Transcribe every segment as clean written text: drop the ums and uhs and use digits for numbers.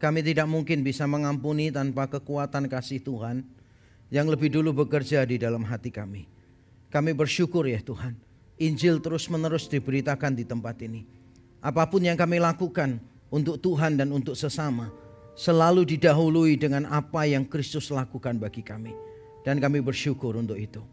Kami tidak mungkin bisa mengampuni tanpa kekuatan kasih Tuhan yang lebih dulu bekerja di dalam hati kami. Kami bersyukur ya Tuhan, Injil terus menerus diberitakan di tempat ini. Apapun yang kami lakukan untuk Tuhan dan untuk sesama, selalu didahului dengan apa yang Kristus lakukan bagi kami. Dan kami bersyukur untuk itu.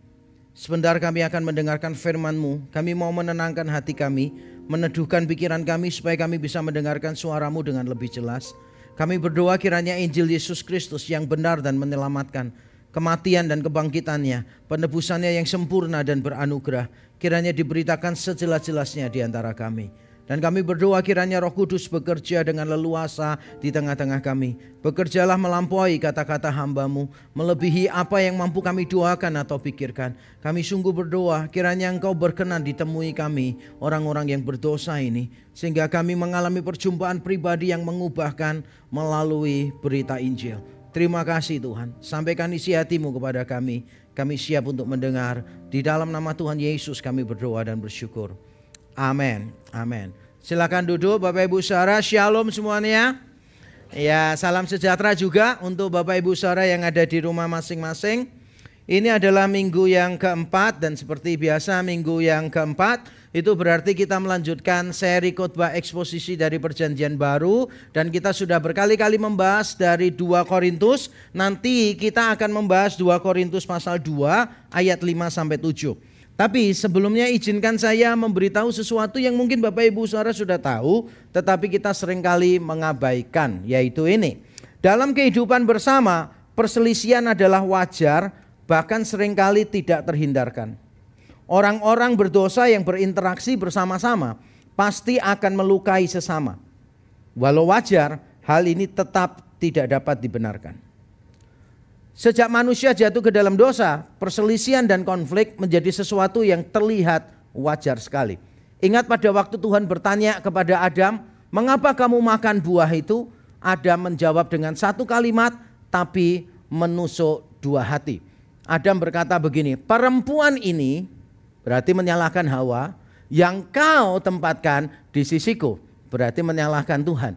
Sebentar kami akan mendengarkan firman-Mu. Kami mau menenangkan hati kami, meneduhkan pikiran kami supaya kami bisa mendengarkan suara-Mu dengan lebih jelas. Kami berdoa kiranya Injil Yesus Kristus yang benar dan menyelamatkan, kematian dan kebangkitannya, penebusannya yang sempurna dan beranugerah, kiranya diberitakan sejelas-jelasnya di antara kami. Dan kami berdoa kiranya Roh Kudus bekerja dengan leluasa di tengah-tengah kami. Bekerjalah melampaui kata-kata hamba-Mu, melebihi apa yang mampu kami doakan atau pikirkan. Kami sungguh berdoa kiranya Engkau berkenan ditemui kami, orang-orang yang berdosa ini, sehingga kami mengalami perjumpaan pribadi yang mengubahkan melalui berita Injil. Terima kasih Tuhan, sampaikan isi hati-Mu kepada kami. Kami siap untuk mendengar. Di dalam nama Tuhan Yesus kami berdoa dan bersyukur. Amin, amin. Silakan duduk Bapak Ibu Saudara, shalom semuanya. Ya, salam sejahtera juga untuk Bapak Ibu Saudara yang ada di rumah masing-masing. Ini adalah minggu yang keempat dan seperti biasa minggu yang keempat itu berarti kita melanjutkan seri khotbah eksposisi dari Perjanjian Baru. Dan kita sudah berkali-kali membahas dari 2 Korintus. Nanti kita akan membahas 2 Korintus pasal 2 ayat 5-7. Tapi sebelumnya izinkan saya memberitahu sesuatu yang mungkin Bapak Ibu Saudara sudah tahu, tetapi kita seringkali mengabaikan, yaitu ini. Dalam kehidupan bersama, perselisihan adalah wajar, bahkan seringkali tidak terhindarkan. Orang-orang berdosa yang berinteraksi bersama-sama pasti akan melukai sesama. Walau wajar, hal ini tetap tidak dapat dibenarkan. Sejak manusia jatuh ke dalam dosa, perselisihan dan konflik menjadi sesuatu yang terlihat wajar sekali. Ingat pada waktu Tuhan bertanya kepada Adam, "Mengapa kamu makan buah itu?" Adam menjawab dengan satu kalimat, tapi menusuk dua hati. Adam berkata begini, "Perempuan ini," berarti menyalahkan Hawa, "yang kau tempatkan di sisiku," berarti menyalahkan Tuhan.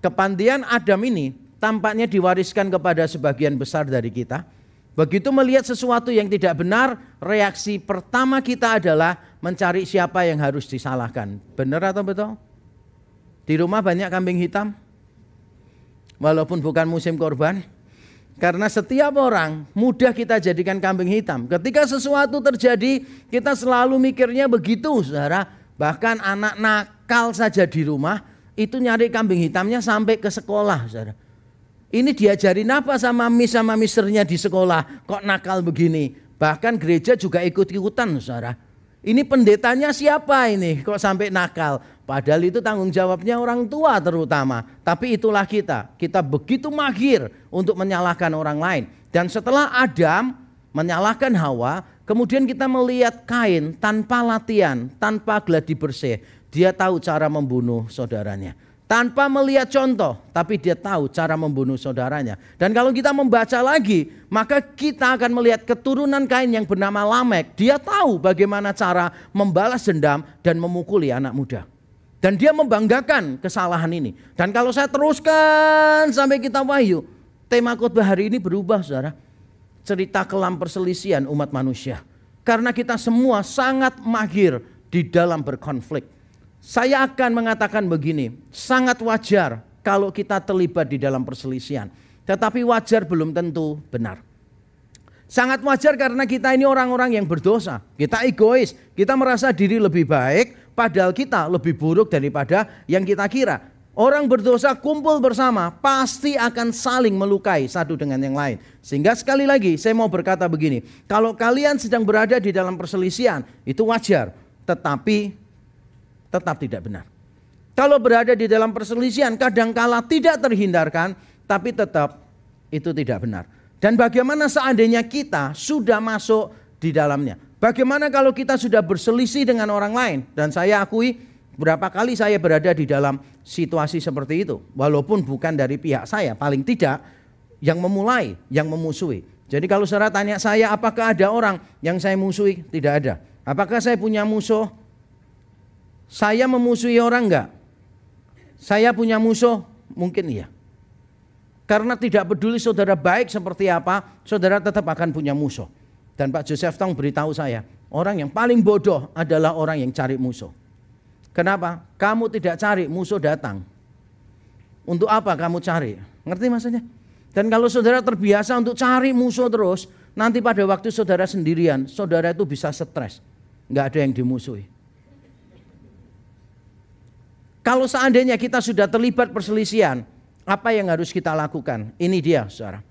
Kepandian Adam ini tampaknya diwariskan kepada sebagian besar dari kita. Begitu melihat sesuatu yang tidak benar, reaksi pertama kita adalah mencari siapa yang harus disalahkan. Benar atau betul? Di rumah banyak kambing hitam, walaupun bukan musim korban. Karena setiap orang mudah kita jadikan kambing hitam. Ketika sesuatu terjadi, kita selalu mikirnya begitu, saudara. Bahkan anak nakal saja di rumah, itu nyari kambing hitamnya sampai ke sekolah, saudara. Ini diajarin apa sama misternya di sekolah, kok nakal begini. Bahkan gereja juga ikut-ikutan, saudara. Ini pendetanya siapa ini, kok sampai nakal. Padahal itu tanggung jawabnya orang tua terutama. Tapi itulah kita begitu mahir untuk menyalahkan orang lain. Dan setelah Adam menyalahkan Hawa, kemudian kita melihat Kain tanpa latihan, tanpa gladi bersih. Dia tahu cara membunuh saudaranya. Tanpa melihat contoh, tapi dia tahu cara membunuh saudaranya. Dan kalau kita membaca lagi, maka kita akan melihat keturunan Kain yang bernama Lamek. Dia tahu bagaimana cara membalas dendam dan memukuli anak muda. Dan dia membanggakan kesalahan ini. Dan kalau saya teruskan sampai kita Wahyu, tema khotbah hari ini berubah, saudara. Cerita kelam perselisihan umat manusia. Karena kita semua sangat mahir di dalam berkonflik. Saya akan mengatakan begini, sangat wajar kalau kita terlibat di dalam perselisihan. Tetapi wajar belum tentu benar. Sangat wajar karena kita ini orang-orang yang berdosa. Kita egois, kita merasa diri lebih baik, padahal kita lebih buruk daripada yang kita kira. Orang berdosa kumpul bersama pasti akan saling melukai satu dengan yang lain. Sehingga sekali lagi saya mau berkata begini, kalau kalian sedang berada di dalam perselisihan itu wajar, tetapi tetap tidak benar. Kalau berada di dalam perselisihan kadangkala tidak terhindarkan, tapi tetap itu tidak benar. Dan bagaimana seandainya kita sudah masuk di dalamnya? Bagaimana kalau kita sudah berselisih dengan orang lain? Dan saya akui berapa kali saya berada di dalam situasi seperti itu. Walaupun bukan dari pihak saya, paling tidak yang memulai, yang memusuhi. Jadi kalau saudara tanya saya apakah ada orang yang saya musuhi? Tidak ada. Apakah saya punya musuh? Saya memusuhi orang enggak? Saya punya musuh? Mungkin iya. Karena tidak peduli saudara baik seperti apa, saudara tetap akan punya musuh. Dan Pak Joseph Tong beritahu saya, orang yang paling bodoh adalah orang yang cari musuh. Kenapa? Kamu tidak cari, musuh datang. Untuk apa kamu cari? Ngerti maksudnya? Dan kalau saudara terbiasa untuk cari musuh terus, nanti pada waktu saudara sendirian, saudara itu bisa stres. Nggak ada yang dimusuhi. Kalau seandainya kita sudah terlibat perselisihan, apa yang harus kita lakukan? Ini dia, saudara.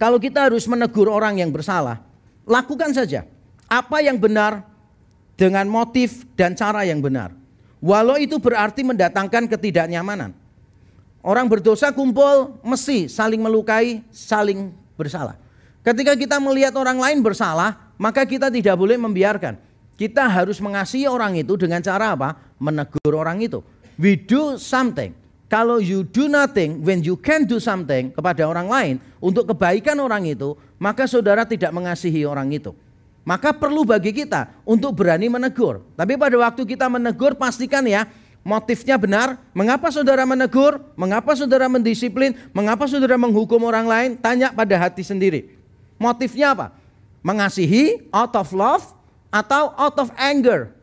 Kalau kita harus menegur orang yang bersalah, lakukan saja apa yang benar dengan motif dan cara yang benar. Walau itu berarti mendatangkan ketidaknyamanan. Orang berdosa kumpul mesti saling melukai, saling bersalah. Ketika kita melihat orang lain bersalah, maka kita tidak boleh membiarkan. Kita harus mengasihi orang itu dengan cara apa? Menegur orang itu. We do something. Kalau you do nothing when you can do something kepada orang lain untuk kebaikan orang itu, maka saudara tidak mengasihi orang itu. Maka perlu bagi kita untuk berani menegur. Tapi pada waktu kita menegur, pastikan ya motifnya benar. Mengapa saudara menegur? Mengapa saudara mendisiplin? Mengapa saudara menghukum orang lain? Tanya pada hati sendiri. Motifnya apa? Mengasihi out of love atau out of anger?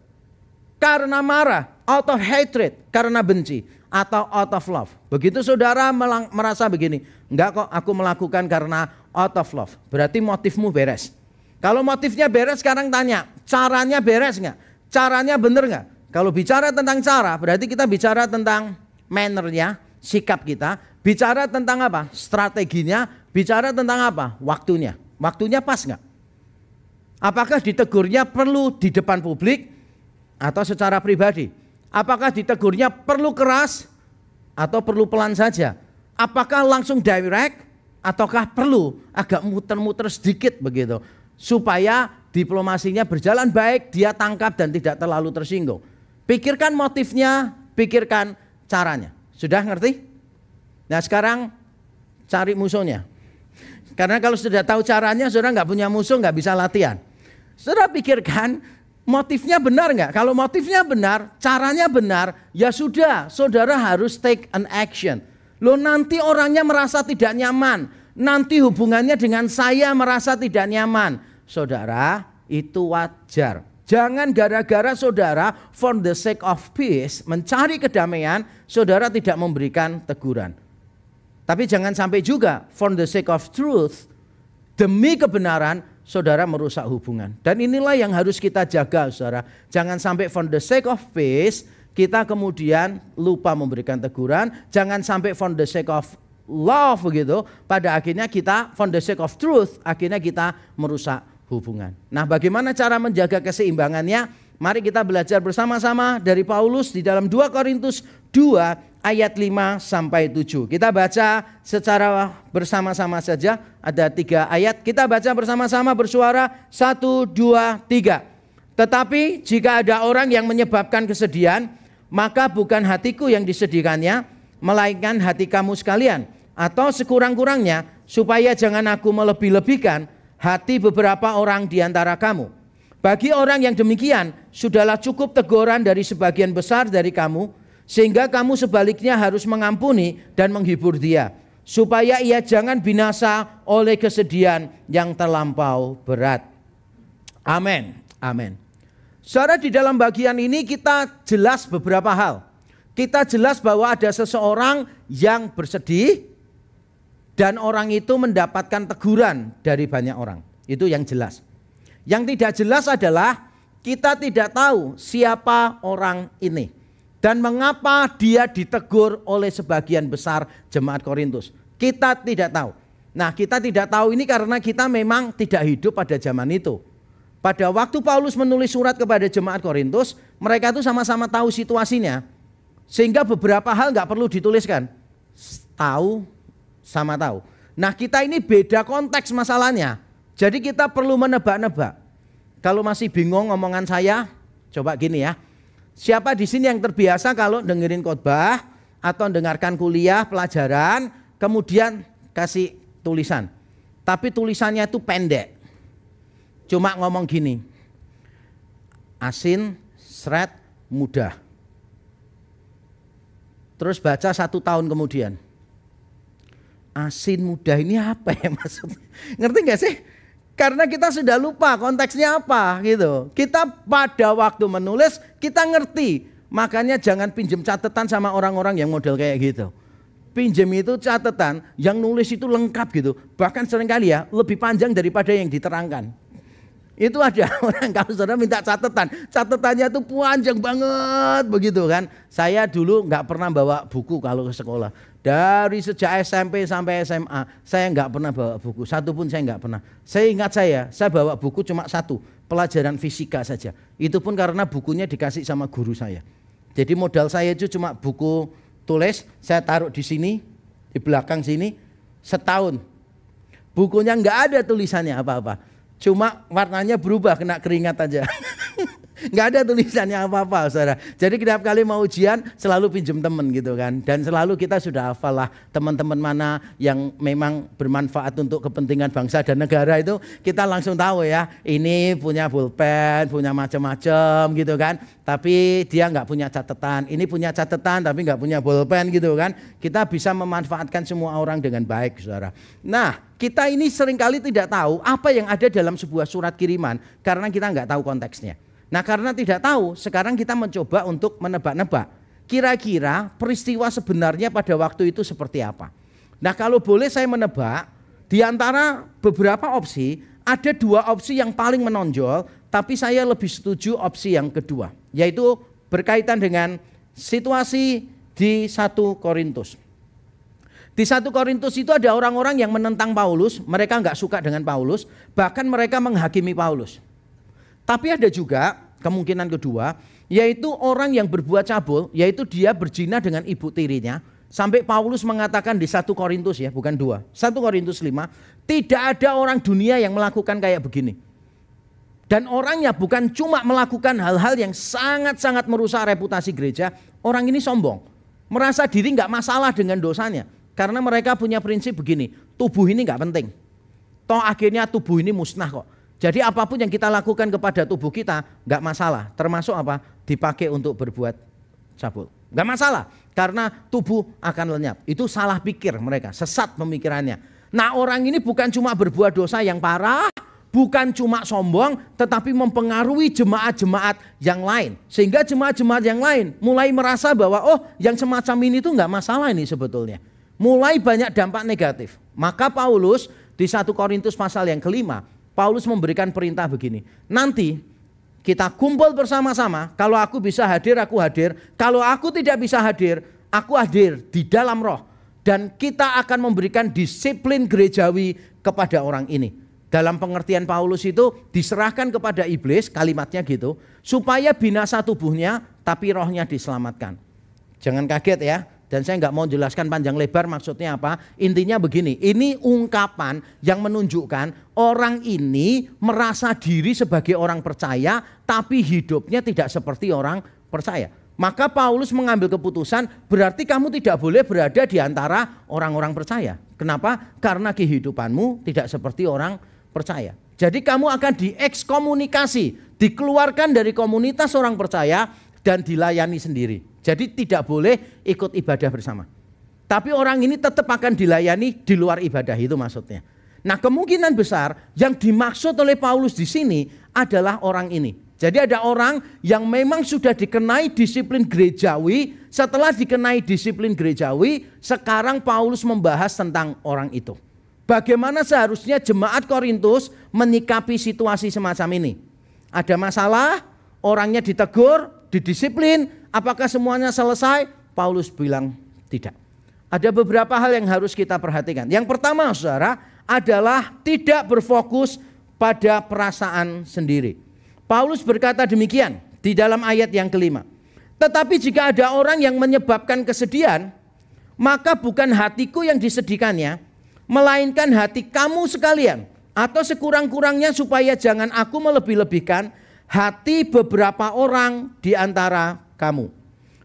Karena marah, out of hatred, karena benci, atau out of love. Begitu saudara merasa begini, enggak kok aku melakukan karena out of love, berarti motifmu beres. Kalau motifnya beres, sekarang tanya, caranya beres enggak? Caranya benar enggak? Kalau bicara tentang cara, berarti kita bicara tentang mannernya, sikap kita. Bicara tentang apa? Strateginya. Bicara tentang apa? Waktunya. Waktunya pas enggak? Apakah ditegurnya perlu di depan publik atau secara pribadi? Apakah ditegurnya perlu keras atau perlu pelan saja? Apakah langsung direct ataukah perlu agak muter-muter sedikit begitu? Supaya diplomasinya berjalan baik, dia tangkap dan tidak terlalu tersinggung. Pikirkan motifnya, pikirkan caranya. Sudah ngerti? Nah sekarang cari musuhnya. Karena kalau sudah tahu caranya, saudara nggak punya musuh, nggak bisa latihan. Saudara pikirkan motifnya benar nggak? Kalau motifnya benar, caranya benar, ya sudah, saudara harus take an action. Loh nanti orangnya merasa tidak nyaman, nanti hubungannya dengan saya merasa tidak nyaman. Saudara, itu wajar. Jangan gara-gara saudara for the sake of peace, mencari kedamaian, saudara tidak memberikan teguran. Tapi jangan sampai juga for the sake of truth, demi kebenaran, saudara merusak hubungan. Dan inilah yang harus kita jaga, saudara. Jangan sampai for the sake of peace kita kemudian lupa memberikan teguran. Jangan sampai for the sake of love begitu, pada akhirnya kita for the sake of truth, akhirnya kita merusak hubungan. Nah, bagaimana cara menjaga keseimbangannya? Mari kita belajar bersama-sama dari Paulus di dalam 2 Korintus 2 ayat 5 sampai 7. Kita baca secara bersama-sama saja, ada 3 ayat. Kita baca bersama-sama bersuara 1, 2, 3. Tetapi jika ada orang yang menyebabkan kesedihan, maka bukan hatiku yang disedihkannya, melainkan hati kamu sekalian. Atau sekurang-kurangnya supaya jangan aku melebih-lebihkan hati beberapa orang di antara kamu. Bagi orang yang demikian, sudahlah cukup teguran dari sebagian besar dari kamu, sehingga kamu sebaliknya harus mengampuni dan menghibur dia, supaya ia jangan binasa oleh kesedihan yang terlampau berat. Amin. Amin. Saudara, di dalam bagian ini kita jelas beberapa hal. Kita jelas bahwa ada seseorang yang bersedih dan orang itu mendapatkan teguran dari banyak orang. Itu yang jelas. Yang tidak jelas adalah kita tidak tahu siapa orang ini dan mengapa dia ditegur oleh sebagian besar jemaat Korintus. Kita tidak tahu. Nah, kita tidak tahu ini karena kita memang tidak hidup pada zaman itu. Pada waktu Paulus menulis surat kepada jemaat Korintus, mereka itu sama-sama tahu situasinya. Sehingga beberapa hal nggak perlu dituliskan. Tahu sama tahu. Nah, kita ini beda konteks masalahnya. Jadi kita perlu menebak-nebak. Kalau masih bingung omongan saya, coba gini ya. Siapa di sini yang terbiasa kalau dengerin khotbah atau dengarkan kuliah, pelajaran, kemudian kasih tulisan. Tapi tulisannya itu pendek. Cuma ngomong gini. Asin, seret, mudah. Terus baca 1 tahun kemudian. Asin muda ini apa ya maksudnya? Ngerti nggak sih? Karena kita sudah lupa konteksnya apa gitu. Kita pada waktu menulis kita ngerti. Makanya jangan pinjem catatan sama orang-orang yang model kayak gitu. Pinjem itu catatan yang nulis itu lengkap gitu. Bahkan seringkali ya lebih panjang daripada yang diterangkan. Itu ada orang kalau saudara minta catatan, catatannya tuh panjang banget begitu kan. Saya dulu nggak pernah bawa buku kalau ke sekolah. Dari sejak SMP sampai SMA saya nggak pernah bawa buku, satu pun saya nggak pernah. Saya ingat saya bawa buku cuma satu, pelajaran fisika saja. Itu pun karena bukunya dikasih sama guru saya. Jadi modal saya itu cuma buku tulis, saya taruh di sini, di belakang sini, setahun. Bukunya nggak ada tulisannya apa-apa. Cuma warnanya berubah kena keringat aja. Nggak ada tulisannya apa-apa saudara. Jadi setiap kali mau ujian selalu pinjem temen gitu kan. Dan selalu kita sudah hafal lah teman-teman mana yang memang bermanfaat untuk kepentingan bangsa dan negara itu. Kita langsung tahu ya ini punya pulpen, punya macam-macam gitu kan. Tapi dia nggak punya catatan. Ini punya catatan tapi nggak punya pulpen gitu kan. Kita bisa memanfaatkan semua orang dengan baik saudara. Nah kita ini seringkali tidak tahu apa yang ada dalam sebuah surat kiriman. Karena kita nggak tahu konteksnya. Nah karena tidak tahu, sekarang kita mencoba untuk menebak-nebak. Kira-kira peristiwa sebenarnya pada waktu itu seperti apa. Nah kalau boleh saya menebak, di antara beberapa opsi, ada dua opsi yang paling menonjol, tapi saya lebih setuju opsi yang kedua. Yaitu berkaitan dengan situasi di 1 Korintus. Di 1 Korintus itu ada orang-orang yang menentang Paulus, mereka nggak suka dengan Paulus, bahkan mereka menghakimi Paulus. Tapi ada juga kemungkinan kedua, yaitu orang yang berbuat cabul, yaitu dia berzina dengan ibu tirinya. Sampai Paulus mengatakan di 1 Korintus ya, bukan 2. 1 Korintus 5, tidak ada orang dunia yang melakukan kayak begini. Dan orangnya bukan cuma melakukan hal-hal yang sangat-sangat merusak reputasi gereja. Orang ini sombong, merasa diri nggak masalah dengan dosanya. Karena mereka punya prinsip begini, tubuh ini nggak penting. Toh akhirnya tubuh ini musnah kok. Jadi apapun yang kita lakukan kepada tubuh kita nggak masalah, termasuk apa? Dipakai untuk berbuat cabul. Nggak masalah, karena tubuh akan lenyap. Itu salah pikir mereka, sesat pemikirannya. Nah orang ini bukan cuma berbuat dosa yang parah, bukan cuma sombong, tetapi mempengaruhi jemaat-jemaat yang lain. Sehingga jemaat-jemaat yang lain mulai merasa bahwa oh yang semacam ini tuh nggak masalah ini sebetulnya. Mulai banyak dampak negatif. Maka Paulus di 1 Korintus pasal yang kelima, Paulus memberikan perintah begini, nanti kita kumpul bersama-sama, kalau aku bisa hadir, aku hadir. Kalau aku tidak bisa hadir, aku hadir di dalam roh. Dan kita akan memberikan disiplin gerejawi kepada orang ini. Dalam pengertian Paulus itu diserahkan kepada iblis, kalimatnya gitu, supaya binasa tubuhnya, tapi rohnya diselamatkan. Jangan kaget ya. Dan saya nggak mau jelaskan panjang lebar maksudnya apa. Intinya begini, ini ungkapan yang menunjukkan orang ini merasa diri sebagai orang percaya tapi hidupnya tidak seperti orang percaya. Maka Paulus mengambil keputusan berarti kamu tidak boleh berada di antara orang-orang percaya. Kenapa? Karena kehidupanmu tidak seperti orang percaya. Jadi kamu akan diekskomunikasi, dikeluarkan dari komunitas orang percaya dan dilayani sendiri. Jadi tidak boleh ikut ibadah bersama. Tapi orang ini tetap akan dilayani di luar ibadah, itu maksudnya. Nah kemungkinan besar yang dimaksud oleh Paulus di sini adalah orang ini. Jadi ada orang yang memang sudah dikenai disiplin gerejawi. Setelah dikenai disiplin gerejawi, sekarang Paulus membahas tentang orang itu. Bagaimana seharusnya jemaat Korintus menyikapi situasi semacam ini. Ada masalah, orangnya ditegur, didisiplin. Apakah semuanya selesai? Paulus bilang tidak. Ada beberapa hal yang harus kita perhatikan. Yang pertama saudara adalah tidak berfokus pada perasaan sendiri. Paulus berkata demikian di dalam ayat yang kelima. Tetapi jika ada orang yang menyebabkan kesedihan, maka bukan hatiku yang disedihkannya, melainkan hati kamu sekalian. Atau sekurang-kurangnya supaya jangan aku melebih-lebihkan hati beberapa orang di antara kamu.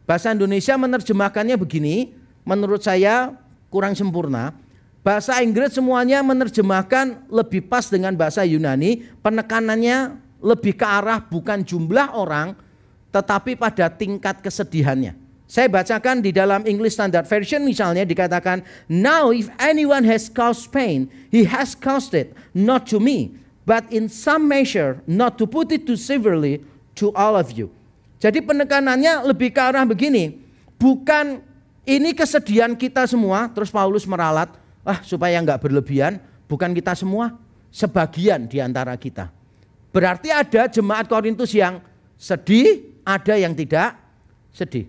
Bahasa Indonesia menerjemahkannya begini, menurut saya kurang sempurna. Bahasa Inggris semuanya menerjemahkan lebih pas dengan bahasa Yunani, penekanannya lebih ke arah bukan jumlah orang, tetapi pada tingkat kesedihannya. Saya bacakan di dalam English Standard Version misalnya dikatakan, now if anyone has caused pain, he has caused it not to me, but in some measure, not to put it too severely, to all of you. Jadi penekanannya lebih ke arah begini, bukan ini kesedihan kita semua, terus Paulus meralat, supaya nggak berlebihan, bukan kita semua, sebagian di antara kita. Berarti ada jemaat Korintus yang sedih, ada yang tidak sedih.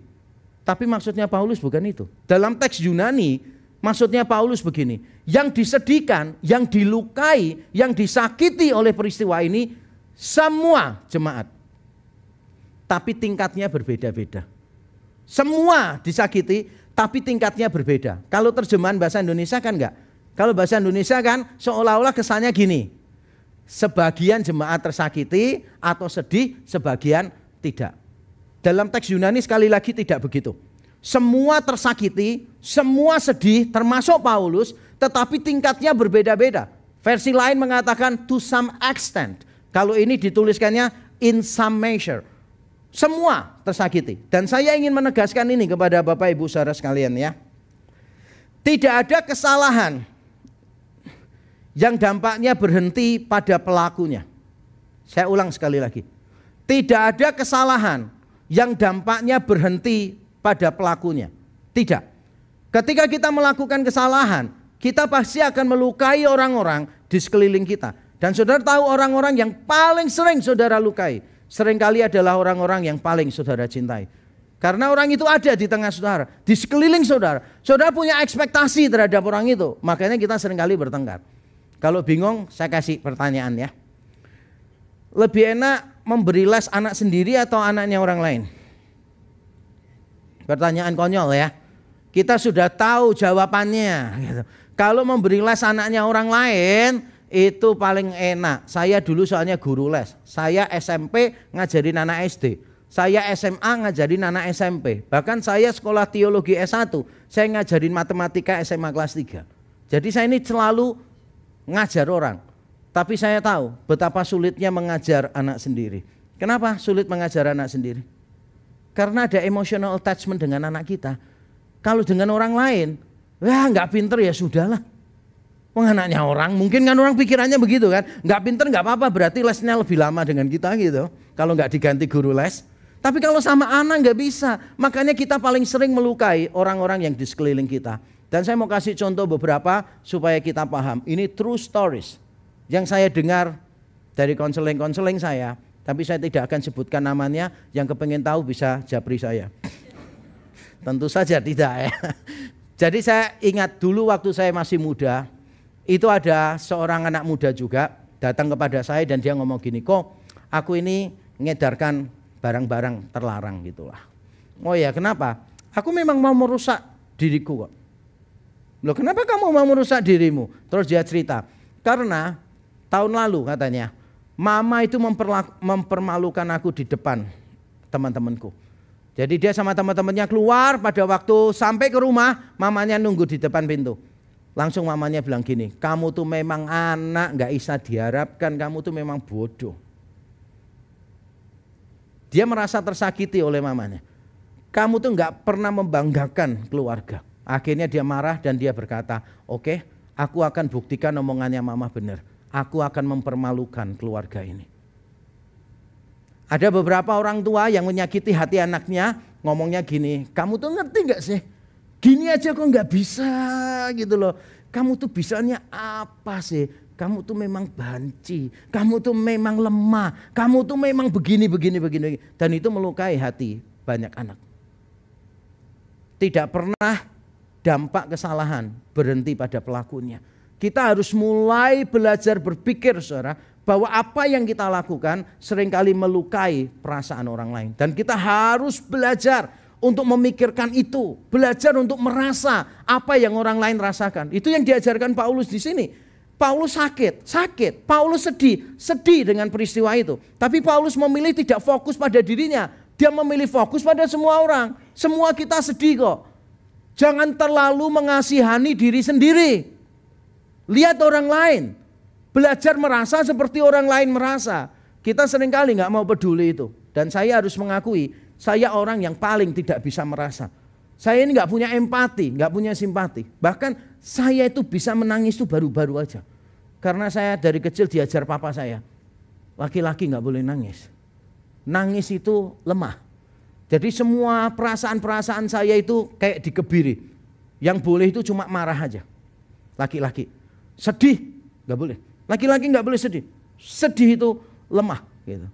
Tapi maksudnya Paulus bukan itu. Dalam teks Yunani, maksudnya Paulus begini, yang disedihkan, yang dilukai, yang disakiti oleh peristiwa ini, semua jemaat. Tapi tingkatnya berbeda-beda. Semua disakiti, tapi tingkatnya berbeda. Kalau terjemahan bahasa Indonesia kan enggak. Kalau bahasa Indonesia kan seolah-olah kesannya gini, sebagian jemaat tersakiti atau sedih, sebagian tidak. Dalam teks Yunani sekali lagi tidak begitu. Semua tersakiti, semua sedih termasuk Paulus, tetapi tingkatnya berbeda-beda. Versi lain mengatakan to some extent. Kalau ini dituliskannya in some measure. Semua tersakiti. Dan saya ingin menegaskan ini kepada Bapak Ibu saudara sekalian ya. Tidak ada kesalahan yang dampaknya berhenti pada pelakunya. Saya ulang sekali lagi. Tidak ada kesalahan yang dampaknya berhenti pada pelakunya. Tidak. Ketika kita melakukan kesalahan, kita pasti akan melukai orang-orang di sekeliling kita. Dan saudara tahu orang-orang yang paling sering saudara lukai, seringkali adalah orang-orang yang paling saudara cintai. Karena orang itu ada di tengah saudara, di sekeliling saudara. Saudara punya ekspektasi terhadap orang itu, makanya kita seringkali bertengkar. Kalau bingung, saya kasih pertanyaan ya. Lebih enak memberi les anak sendiri atau anaknya orang lain? Pertanyaan konyol ya. Kita sudah tahu jawabannya. Gitu. Kalau memberi les anaknya orang lain, itu paling enak. Saya dulu soalnya guru les. Saya SMP ngajarin anak SD. Saya SMA ngajarin anak SMP. Bahkan saya sekolah teologi S1. Saya ngajarin matematika SMA kelas 3. Jadi saya ini selalu ngajar orang, tapi saya tahu betapa sulitnya mengajar anak sendiri. Kenapa sulit mengajar anak sendiri? Karena ada emotional attachment dengan anak kita. Kalau dengan orang lain, nggak pinter ya sudahlah. Anaknya orang, mungkin kan orang pikirannya begitu kan, nggak pinter nggak apa-apa, berarti lesnya lebih lama dengan kita gitu. Kalau nggak diganti guru les. Tapi kalau sama anak nggak bisa, makanya kita paling sering melukai orang-orang yang di sekeliling kita. Dan saya mau kasih contoh beberapa supaya kita paham. Ini true stories yang saya dengar dari konseling-konseling saya. Tapi saya tidak akan sebutkan namanya. Yang kepengen tahu bisa japri saya. Tentu saja tidak ya. Jadi saya ingat dulu waktu saya masih muda. Itu ada seorang anak muda juga datang kepada saya dan dia ngomong gini, kok aku ini ngedarkan barang-barang terlarang gitulah. Oh ya kenapa? Aku memang mau merusak diriku kok. Loh kenapa kamu mau merusak dirimu? Terus dia cerita, karena tahun lalu katanya, mama itu mempermalukan aku di depan teman-temanku. Jadi dia sama teman-temannya keluar, pada waktu sampai ke rumah, mamanya nunggu di depan pintu. Langsung mamanya bilang gini, kamu tuh memang anak, gak bisa diharapkan, kamu tuh memang bodoh. Dia merasa tersakiti oleh mamanya. Kamu tuh gak pernah membanggakan keluarga. Akhirnya dia marah dan dia berkata, oke, aku akan buktikan omongannya mama benar. Aku akan mempermalukan keluarga ini. Ada beberapa orang tua yang menyakiti hati anaknya, ngomongnya gini, kamu tuh ngerti gak sih? Gini aja kok gak bisa gitu loh. Kamu tuh bisanya apa sih? Kamu tuh memang banci, kamu tuh memang lemah, kamu tuh memang begini. Dan itu melukai hati banyak anak. Tidak pernah dampak kesalahan berhenti pada pelakunya. Kita harus mulai belajar berpikir saudara, bahwa apa yang kita lakukan seringkali melukai perasaan orang lain. Dan kita harus belajar untuk memikirkan itu, belajar untuk merasa apa yang orang lain rasakan. Itu yang diajarkan Paulus di sini. Paulus sakit, Paulus sedih dengan peristiwa itu. Tapi Paulus memilih tidak fokus pada dirinya, dia memilih fokus pada semua orang. Semua kita sedih kok. Jangan terlalu mengasihani diri sendiri. Lihat orang lain. Belajar merasa seperti orang lain merasa. Kita seringkali gak mau peduli itu. Dan saya harus mengakui, Saya orang yang paling tidak bisa merasa. Saya ini nggak punya empati, nggak punya simpati. Bahkan saya itu bisa menangis itu baru-baru aja. Karena saya dari kecil diajar papa saya, laki-laki nggak boleh nangis. Nangis itu lemah. Jadi semua perasaan-perasaan saya itu kayak dikebiri. Yang boleh itu cuma marah aja. Laki-laki. Sedih nggak boleh. Laki-laki nggak boleh sedih. Sedih itu lemah. Gitu.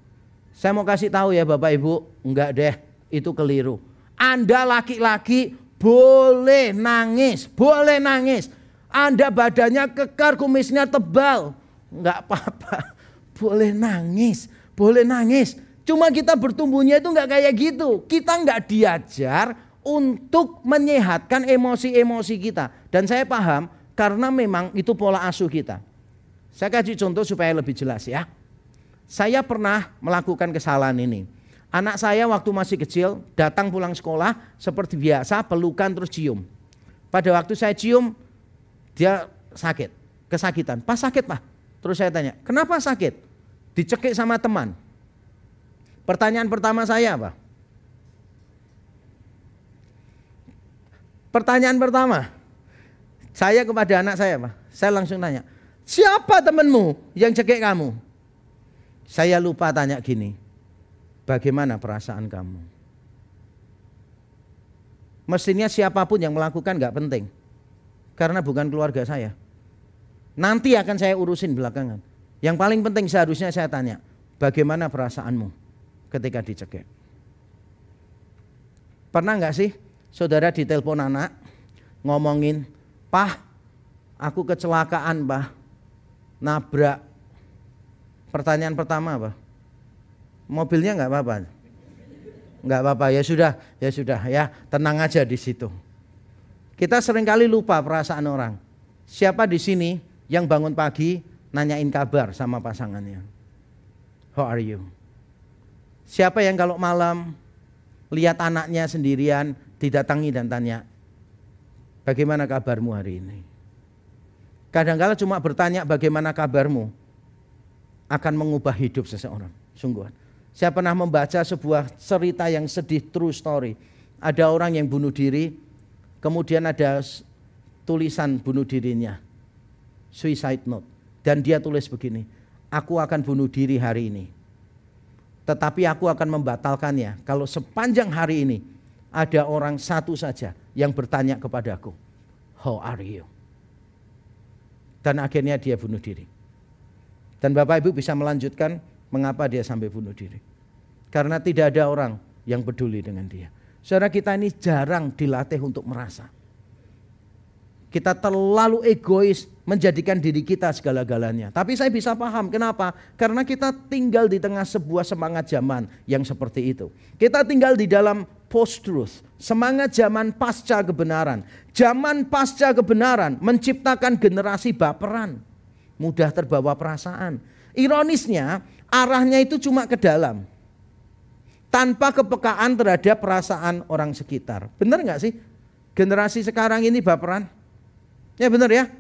Saya mau kasih tahu ya Bapak Ibu, enggak deh, itu keliru. Anda laki-laki boleh nangis, boleh nangis. Anda badannya kekar, kumisnya tebal, enggak apa-apa. Boleh nangis, boleh nangis. Cuma kita bertumbuhnya itu enggak kayak gitu. Kita enggak diajar untuk menyehatkan emosi-emosi kita. Dan saya paham karena memang itu pola asuh kita. Saya kasih contoh supaya lebih jelas ya. Saya pernah melakukan kesalahan ini. Anak saya waktu masih kecil datang pulang sekolah seperti biasa pelukan terus cium. Pada waktu saya cium dia sakit, kesakitan. Pas sakit Pak? Terus saya tanya, kenapa sakit? Dicekik sama teman. Pertanyaan pertama saya apa? Pertanyaan pertama saya kepada anak saya Pak. Saya langsung tanya, siapa temanmu yang cekik kamu? Saya lupa tanya gini, bagaimana perasaan kamu? Mestinya siapapun yang melakukan gak penting. Karena bukan keluarga saya. Nanti akan saya urusin belakangan. Yang paling penting seharusnya saya tanya, bagaimana perasaanmu ketika dicekik? Pernah gak sih saudara ditelepon anak ngomongin, Pak, aku kecelakaan Pak, nabrak. Pertanyaan pertama apa? Mobilnya nggak apa-apa? Nggak apa-apa, ya sudah ya tenang aja di situ. Kita seringkali lupa perasaan orang. Siapa di sini yang bangun pagi nanyain kabar sama pasangannya? How are you? Siapa yang kalau malam lihat anaknya sendirian didatangi dan tanya, bagaimana kabarmu hari ini? Kadang-kadang cuma bertanya bagaimana kabarmu akan mengubah hidup seseorang, sungguhan. Saya pernah membaca sebuah cerita yang sedih, true story. Ada orang yang bunuh diri, kemudian ada tulisan bunuh dirinya, suicide note. Dan dia tulis begini, aku akan bunuh diri hari ini. Tetapi aku akan membatalkannya kalau sepanjang hari ini ada orang satu saja yang bertanya kepadaku, how are you? Dan akhirnya dia bunuh diri. Dan Bapak Ibu bisa melanjutkan mengapa dia sampai bunuh diri. Karena tidak ada orang yang peduli dengan dia. Saudara, kita ini jarang dilatih untuk merasa. Kita terlalu egois menjadikan diri kita segala-galanya. Tapi saya bisa paham kenapa? Karena kita tinggal di tengah sebuah semangat zaman yang seperti itu. Kita tinggal di dalam post-truth, semangat zaman pasca kebenaran. Zaman pasca kebenaran menciptakan generasi baperan, mudah terbawa perasaan. Ironisnya arahnya itu cuma ke dalam, tanpa kepekaan terhadap perasaan orang sekitar. Benar gak sih? Generasi sekarang ini baperan. Ya benar ya.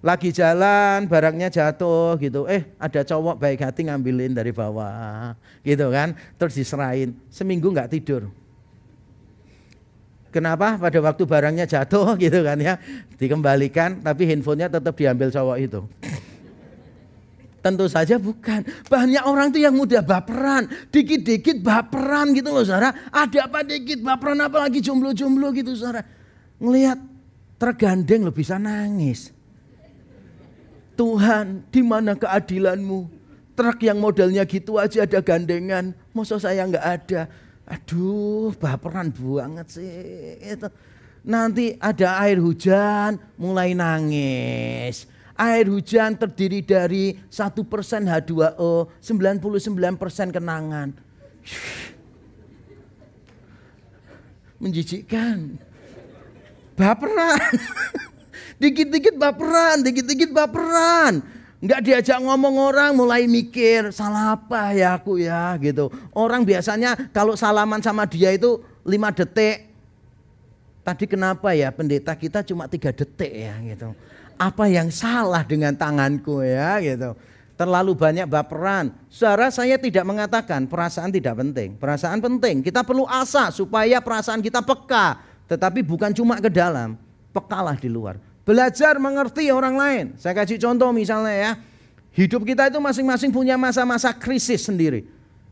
Lagi jalan barangnya jatuh gitu. Ada cowok baik hati ngambilin dari bawah gitu kan. Terus diserahin. Seminggu gak tidur. Kenapa? Pada waktu barangnya jatuh gitu kan ya, dikembalikan tapi handphonenya tetap diambil cowok itu. Tentu saja bukan. Banyak orang tuh yang mudah baperan, dikit-dikit baperan gitu loh saudara. Ada apa dikit baperan, apalagi jomblo-jomblo gitu saudara. Ngelihat tergandeng lo bisa nangis. Tuhan, di mana keadilanmu? Truk yang modelnya gitu aja ada gandengan, masa saya nggak ada? Aduh, baperan banget sih itu. Nanti ada air hujan mulai nangis. Air hujan terdiri dari 1% H2O, 99% kenangan. Menjijikkan. Baperan. Dikit-dikit baperan, dikit-dikit baperan. Enggak diajak ngomong orang mulai mikir, salah apa ya aku ya gitu. Orang biasanya kalau salaman sama dia itu 5 detik. Tadi kenapa ya pendeta kita cuma 3 detik ya gitu. Apa yang salah dengan tanganku ya gitu. terlalu banyak baperan. Saudara, saya tidak mengatakan perasaan tidak penting. Perasaan penting. Kita perlu asah supaya perasaan kita peka. Tetapi bukan cuma ke dalam, pekalah di luar. Belajar mengerti orang lain. Saya kasih contoh misalnya ya. Hidup kita itu masing-masing punya masa-masa krisis sendiri.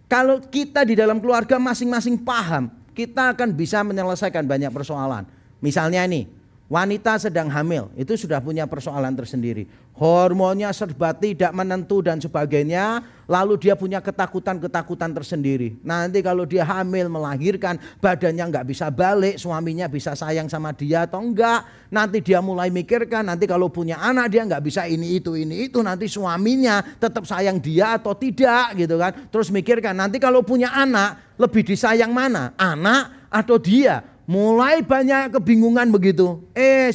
Kalau kita di dalam keluarga masing-masing paham, kita akan bisa menyelesaikan banyak persoalan. Misalnya nih, wanita sedang hamil, itu sudah punya persoalan tersendiri. Hormonnya serba tidak menentu dan sebagainya, lalu dia punya ketakutan-ketakutan tersendiri. Nanti kalau dia hamil melahirkan, badannya nggak bisa balik, suaminya bisa sayang sama dia atau enggak. Nanti dia mulai mikirkan, nanti kalau punya anak dia nggak bisa ini itu, nanti suaminya tetap sayang dia atau tidak gitu kan. Terus mikirkan, nanti kalau punya anak lebih disayang mana? Anak atau dia? Mulai banyak kebingungan begitu.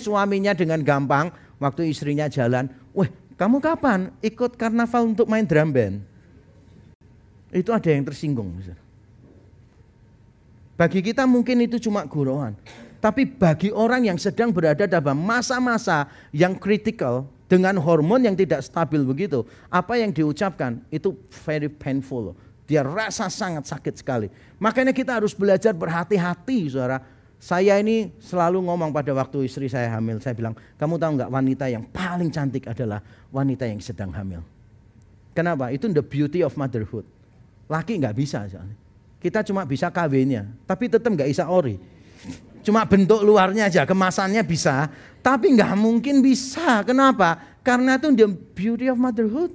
Suaminya dengan gampang waktu istrinya jalan, "Weh, kamu kapan ikut karnaval untuk main drum band?" Itu ada yang tersinggung. Bagi kita mungkin itu cuma guruan. Tapi bagi orang yang sedang berada dalam masa-masa yang kritikal dengan hormon yang tidak stabil begitu, apa yang diucapkan itu very painful. Dia rasa sangat sakit sekali. Makanya kita harus belajar berhati-hati, saudara. Saya ini selalu ngomong pada waktu istri saya hamil, saya bilang, kamu tahu nggak wanita yang paling cantik adalah wanita yang sedang hamil. Kenapa? Itu the beauty of motherhood. Laki nggak bisa, kita cuma bisa kawinnya, tapi tetap nggak bisa ori. Cuma bentuk luarnya aja, kemasannya bisa, tapi nggak mungkin bisa. Kenapa? Karena itu the beauty of motherhood.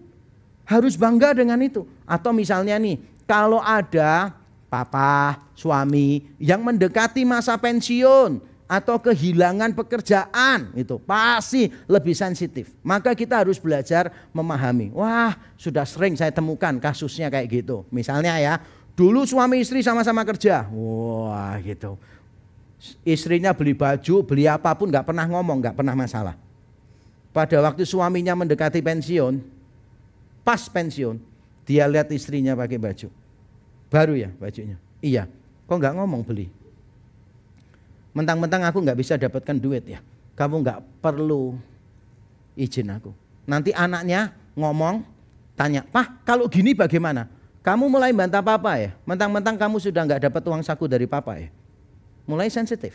Harus bangga dengan itu. Atau misalnya nih, kalau ada papa, suami yang mendekati masa pensiun atau kehilangan pekerjaan, itu pasti lebih sensitif. Maka kita harus belajar memahami. Wah, sudah sering saya temukan kasusnya kayak gitu. Misalnya ya, dulu suami istri sama-sama kerja. Wah, gitu. Istrinya beli baju, beli apapun gak pernah ngomong, gak pernah masalah. Pada waktu suaminya mendekati pensiun, pas pensiun, dia lihat istrinya pakai baju. Baru ya bajunya. Iya. Kok nggak ngomong beli? Mentang-mentang aku nggak bisa dapatkan duit ya. Kamu nggak perlu izin aku. Nanti anaknya ngomong, tanya, "Pak, kalau gini bagaimana?" Kamu mulai bantah papa ya. Mentang-mentang kamu sudah nggak dapat uang saku dari papa ya. Mulai sensitif.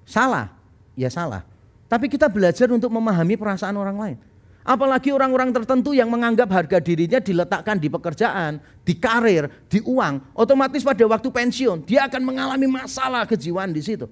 Salah, ya salah. Tapi kita belajar untuk memahami perasaan orang lain. Apalagi orang-orang tertentu yang menganggap harga dirinya diletakkan di pekerjaan, di karir, di uang. Otomatis pada waktu pensiun dia akan mengalami masalah kejiwaan di situ.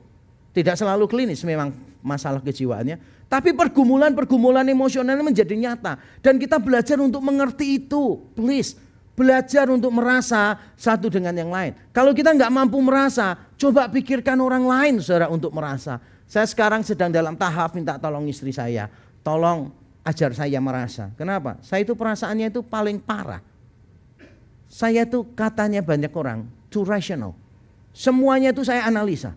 Tidak selalu klinis memang masalah kejiwaannya. Tapi pergumulan-pergumulan emosionalnya menjadi nyata. Dan kita belajar untuk mengerti itu. Please, belajar untuk merasa satu dengan yang lain. Kalau kita nggak mampu merasa, coba pikirkan orang lain saudara untuk merasa. Saya sekarang sedang dalam tahap minta tolong istri saya. Tolong ajar saya merasa. Kenapa? Saya itu perasaannya itu paling parah. Saya itu katanya banyak orang too rational. Semuanya itu saya analisa.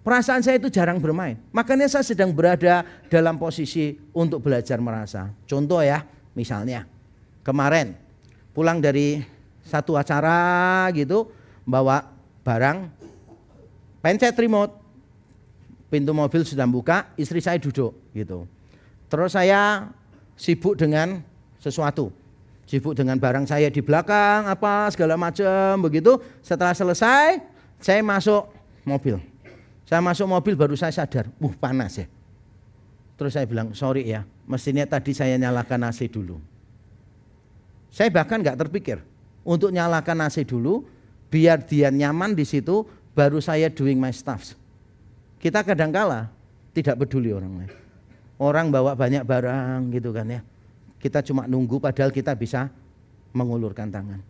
Perasaan saya itu jarang bermain. Makanya saya sedang berada dalam posisi untuk belajar merasa. Contoh ya, misalnya kemarin pulang dari satu acara gitu, bawa barang, pencet remote, pintu mobil sudah buka, istri saya duduk gitu. Terus saya sibuk dengan sesuatu, sibuk dengan barang saya di belakang, apa segala macam begitu. Setelah selesai, saya masuk mobil. Saya masuk mobil baru saya sadar, panas ya. Terus saya bilang, sorry ya, mestinya tadi saya nyalakan AC dulu. Saya bahkan nggak terpikir untuk nyalakan AC dulu, biar dia nyaman di situ, baru saya doing my stuff. Kita kadangkala tidak peduli orang lain. Orang bawa banyak barang gitu kan ya. Kita cuma nunggu padahal kita bisa mengulurkan tangan.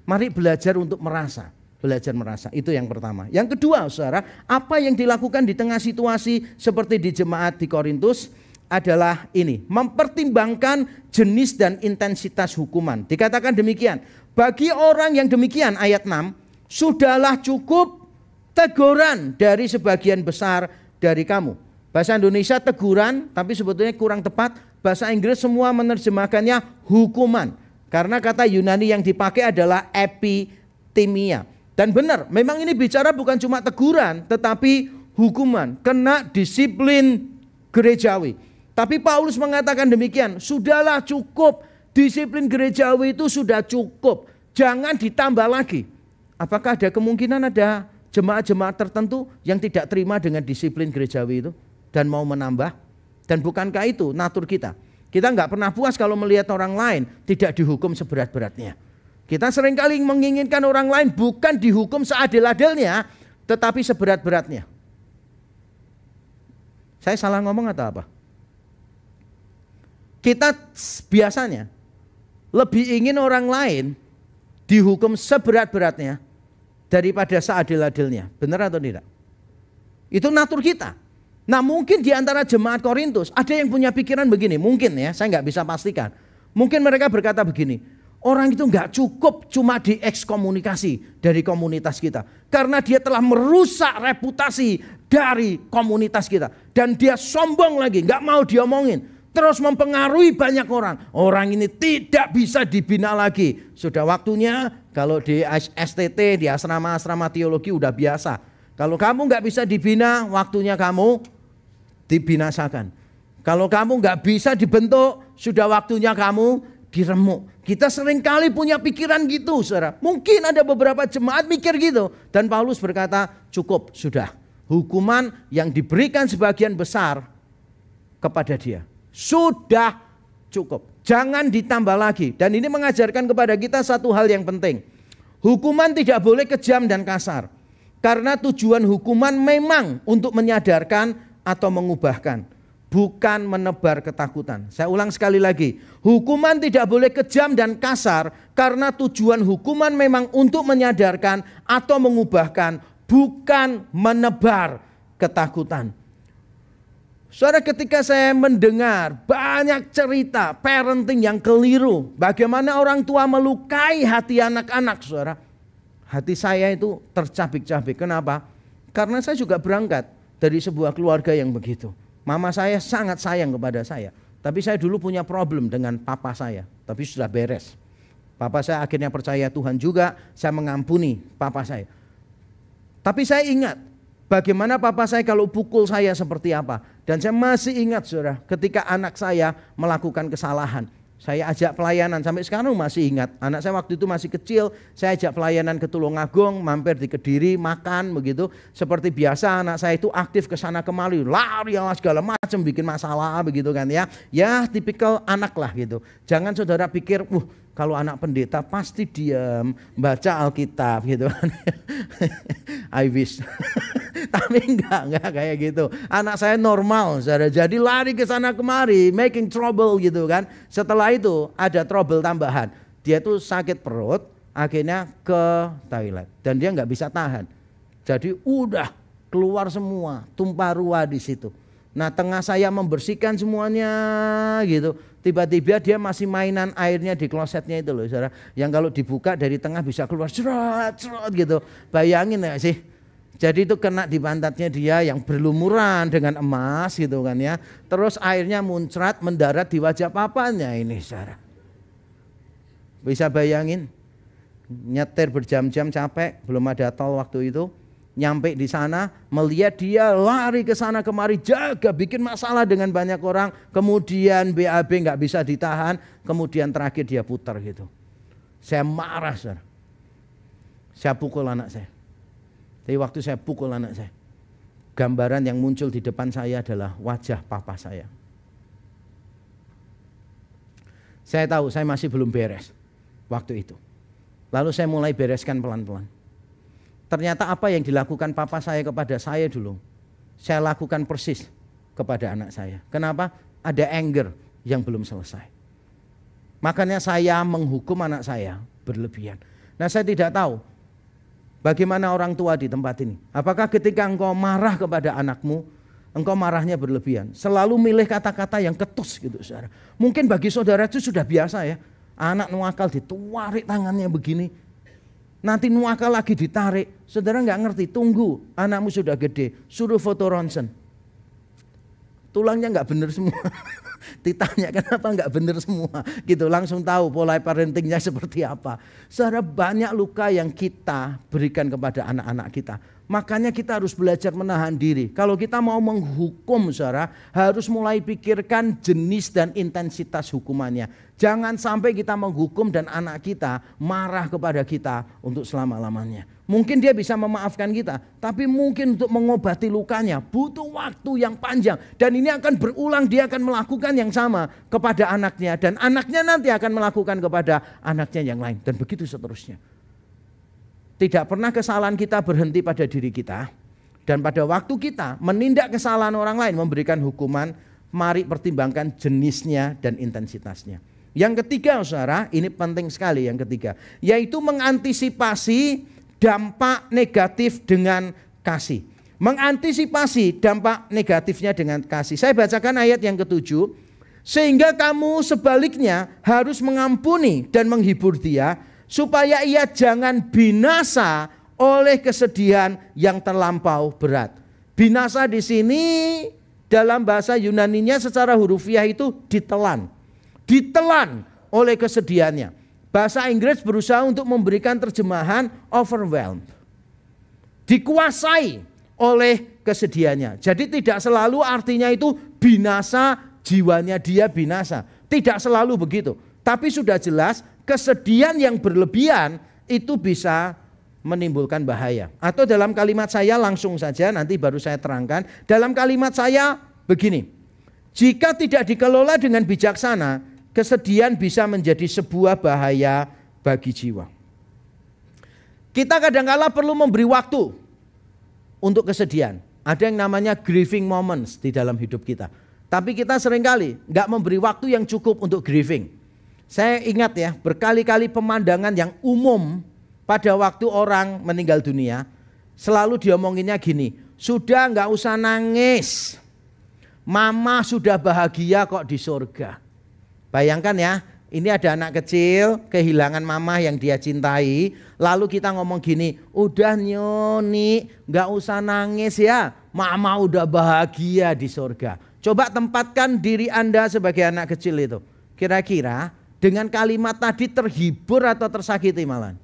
Mari belajar untuk merasa. Belajar merasa, itu yang pertama. Yang kedua saudara, apa yang dilakukan di tengah situasi seperti di jemaat di Korintus adalah ini. Mempertimbangkan jenis dan intensitas hukuman. Dikatakan demikian. Bagi orang yang demikian ayat 6. Sudahlah cukup teguran dari sebagian besar dari kamu. Bahasa Indonesia teguran, tapi sebetulnya kurang tepat. Bahasa Inggris semua menerjemahkannya hukuman. Karena kata Yunani yang dipakai adalah epitimia. Dan benar, memang ini bicara bukan cuma teguran, tetapi hukuman. Kena disiplin gerejawi. Tapi Paulus mengatakan demikian, sudahlah cukup Disiplin gerejawi itu sudah cukup, jangan ditambah lagi. Apakah ada kemungkinan ada jemaat-jemaat tertentu yang tidak terima dengan disiplin gerejawi itu dan mau menambah? Dan bukankah itu natur kita? Kita nggak pernah puas kalau melihat orang lain tidak dihukum seberat-beratnya. Kita seringkali menginginkan orang lain bukan dihukum seadil-adilnya, tetapi seberat-beratnya. Saya salah ngomong atau apa? Kita biasanya lebih ingin orang lain dihukum seberat-beratnya daripada seadil-adilnya. Benar atau tidak? Itu natur kita. Nah mungkin di antara jemaat Korintus ada yang punya pikiran begini. Mungkin ya, saya nggak bisa pastikan. Mungkin mereka berkata begini. Orang itu nggak cukup cuma diekskomunikasi dari komunitas kita. Karena dia telah merusak reputasi dari komunitas kita. Dan dia sombong lagi, nggak mau diomongin. Terus mempengaruhi banyak orang. Orang ini tidak bisa dibina lagi. Sudah waktunya kalau di STT, di asrama-asrama teologi udah biasa. Kalau kamu nggak bisa dibina, waktunya kamu dibinasakan. Kalau kamu nggak bisa dibentuk, sudah waktunya kamu diremuk. Kita seringkali punya pikiran gitu, saudara. Mungkin ada beberapa jemaat mikir gitu. Dan Paulus berkata, cukup, sudah. Hukuman yang diberikan sebagian besar kepada dia. Sudah cukup. Jangan ditambah lagi. Dan ini mengajarkan kepada kita satu hal yang penting. Hukuman tidak boleh kejam dan kasar. Karena tujuan hukuman memang untuk menyadarkan atau mengubahkan. Bukan menebar ketakutan. Saya ulang sekali lagi. Hukuman tidak boleh kejam dan kasar. Karena tujuan hukuman memang untuk menyadarkan atau mengubahkan. Bukan menebar ketakutan. Saudara, ketika saya mendengar banyak cerita parenting yang keliru. Bagaimana orang tua melukai hati anak-anak, saudara. Hati saya itu tercabik-cabik. Kenapa? Karena saya juga berangkat dari sebuah keluarga yang begitu. Mama saya sangat sayang kepada saya. Tapi saya dulu punya problem dengan papa saya. Tapi sudah beres. Papa saya akhirnya percaya Tuhan juga. Saya mengampuni papa saya. Tapi saya ingat bagaimana papa saya kalau pukul saya seperti apa. Dan saya masih ingat, saudara, ketika anak saya melakukan kesalahan. Saya ajak pelayanan, sampai sekarang masih ingat. Anak saya waktu itu masih kecil, saya ajak pelayanan ke Tulungagung, mampir di Kediri, makan begitu. Seperti biasa anak saya itu aktif ke sana kemari, lari segala macam, bikin masalah begitu kan ya. Ya tipikal anak lah gitu. Jangan saudara pikir, kalau anak pendeta pasti diam, baca Alkitab gitu kan. I wish. Tapi enggak kayak gitu. Anak saya normal, saudara. Jadi lari ke sana kemari, making trouble gitu kan. Setelah itu ada trouble tambahan. Dia tuh sakit perut, akhirnya ke toilet dan dia nggak bisa tahan. Jadi udah keluar semua, tumpah ruah di situ. Nah, tengah saya membersihkan semuanya gitu. Tiba-tiba dia masih mainan airnya di klosetnya itu loh, saudara. Yang kalau dibuka dari tengah bisa keluar cerot gitu. Bayangin ya sih. Jadi itu kena di pantatnya dia yang berlumuran dengan emas gitu kan ya. Terus airnya muncrat mendarat di wajah papanya ini, saudara. Bisa bayangin? Nyetir berjam-jam capek, belum ada tol waktu itu. Nyampe di sana, melihat dia lari ke sana kemari, jaga, bikin masalah dengan banyak orang. Kemudian BAB nggak bisa ditahan, kemudian terakhir dia putar gitu. Saya marah, saudara. Saya pukul anak saya. Tapi waktu saya pukul anak saya, gambaran yang muncul di depan saya adalah wajah papa saya. Saya tahu saya masih belum beres waktu itu. Lalu saya mulai bereskan pelan-pelan. Ternyata apa yang dilakukan papa saya kepada saya dulu, saya lakukan persis kepada anak saya. Kenapa? Ada anger yang belum selesai. Makanya saya menghukum anak saya berlebihan. Nah, saya tidak tahu bagaimana orang tua di tempat ini. Apakah ketika engkau marah kepada anakmu, engkau marahnya berlebihan? Selalu milih kata-kata yang ketus gitu, saudara. Mungkin bagi saudara itu sudah biasa ya. Anak nuakal ditarik tangannya begini. Nanti nuakal lagi ditarik. Saudara nggak ngerti, tunggu anakmu sudah gede, suruh foto ronsen. Tulangnya nggak bener semua. Ditanya kenapa nggak bener semua. Gitu langsung tahu pola parentingnya seperti apa. Saudara, banyak luka yang kita berikan kepada anak-anak kita. Makanya kita harus belajar menahan diri. Kalau kita mau menghukum, saudara, harus mulai pikirkan jenis dan intensitas hukumannya. Jangan sampai kita menghukum dan anak kita marah kepada kita untuk selama-lamanya. Mungkin dia bisa memaafkan kita, tapi mungkin untuk mengobati lukanya butuh waktu yang panjang. Dan ini akan berulang, dia akan melakukan yang sama kepada anaknya. Dan anaknya nanti akan melakukan kepada anaknya yang lain. Dan begitu seterusnya. Tidak pernah kesalahan kita berhenti pada diri kita. Dan pada waktu kita menindak kesalahan orang lain, memberikan hukuman, mari pertimbangkan jenisnya dan intensitasnya. Yang ketiga, saudara, ini penting sekali yang ketiga, yaitu mengantisipasi dampak negatif dengan kasih. Mengantisipasi dampak negatifnya dengan kasih. Saya bacakan ayat yang ke-7. Sehingga kamu sebaliknya harus mengampuni dan menghibur dia, supaya ia jangan binasa oleh kesedihan yang terlampau berat. Binasa di sini dalam bahasa Yunaninya secara hurufiah itu ditelan. Ditelan oleh kesedihannya. Bahasa Inggris berusaha untuk memberikan terjemahan overwhelmed. Dikuasai oleh kesedihannya. Jadi tidak selalu artinya itu binasa, jiwanya dia binasa. Tidak selalu begitu. Tapi sudah jelas kesedihan yang berlebihan itu bisa menimbulkan bahaya. Atau dalam kalimat saya langsung saja, nanti baru saya terangkan. Dalam kalimat saya begini, jika tidak dikelola dengan bijaksana, kesedihan bisa menjadi sebuah bahaya bagi jiwa. Kita kadang-kala perlu memberi waktu untuk kesedihan. Ada yang namanya grieving moments di dalam hidup kita. Tapi kita seringkali nggak memberi waktu yang cukup untuk grieving. Saya ingat ya, berkali-kali pemandangan yang umum pada waktu orang meninggal dunia, selalu diomonginnya gini, sudah nggak usah nangis, mama sudah bahagia kok di surga. Bayangkan ya, ini ada anak kecil kehilangan mama yang dia cintai, lalu kita ngomong gini, udah Nyoni nggak usah nangis ya, mama udah bahagia di surga. Coba tempatkan diri Anda sebagai anak kecil itu, kira-kira dengan kalimat tadi terhibur atau tersakiti malah?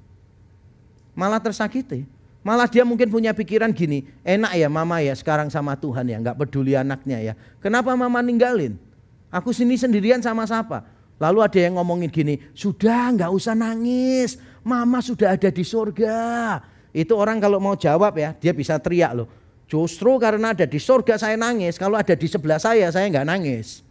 Malah tersakiti. Malah dia mungkin punya pikiran gini, enak ya mama ya sekarang sama Tuhan ya, gak peduli anaknya ya. Kenapa mama ninggalin? Aku sini sendirian sama siapa? Lalu ada yang ngomongin gini, sudah gak usah nangis, mama sudah ada di surga. Itu orang kalau mau jawab ya, dia bisa teriak loh. Justru karena ada di surga saya nangis, kalau ada di sebelah saya gak nangis.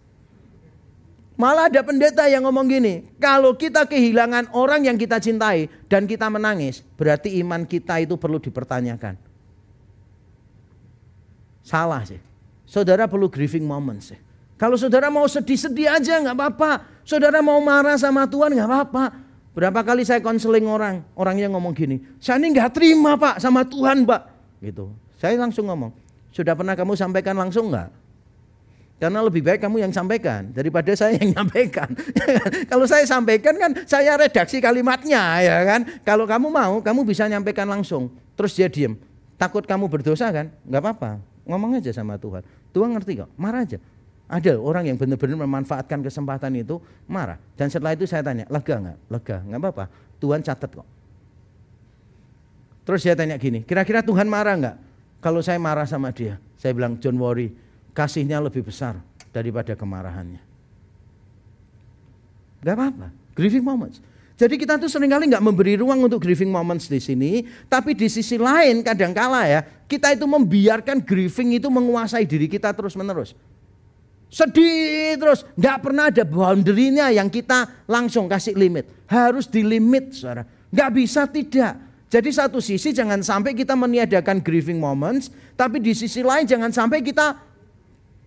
Malah ada pendeta yang ngomong gini, kalau kita kehilangan orang yang kita cintai dan kita menangis, berarti iman kita itu perlu dipertanyakan. Salah sih. Saudara perlu grieving moments sih. Kalau saudara mau sedih-sedih aja nggak apa-apa. Saudara mau marah sama Tuhan nggak apa-apa. Berapa kali saya konseling orangnya ngomong gini, saya ini nggak terima Pak sama Tuhan Pak. Gitu. Saya langsung ngomong, sudah pernah kamu sampaikan langsung nggak? Karena lebih baik kamu yang sampaikan daripada saya yang nyampaikan. Kalau saya sampaikan kan saya redaksi kalimatnya ya kan. Kalau kamu mau, kamu bisa nyampaikan langsung. Terus dia diem. Takut kamu berdosa kan? Nggak apa-apa. Ngomong aja sama Tuhan. Tuhan ngerti kok. Marah aja. Ada orang yang benar-benar memanfaatkan kesempatan itu marah. Dan setelah itu saya tanya, lega nggak? Lega. Nggak apa-apa. Tuhan catat kok. Terus saya tanya gini, kira-kira Tuhan marah nggak? Kalau saya marah sama dia, saya bilang don't worry. Kasihnya lebih besar daripada kemarahannya. Gak apa-apa, grieving moments. Jadi kita tuh seringkali gak memberi ruang untuk grieving moments di sini. Tapi di sisi lain kadangkala ya, kita itu membiarkan grieving itu menguasai diri kita terus menerus. Sedih terus, gak pernah ada boundary-nya yang kita langsung kasih limit. Harus dilimit saudara, gak bisa tidak. Jadi satu sisi jangan sampai kita meniadakan grieving moments. Tapi di sisi lain jangan sampai kita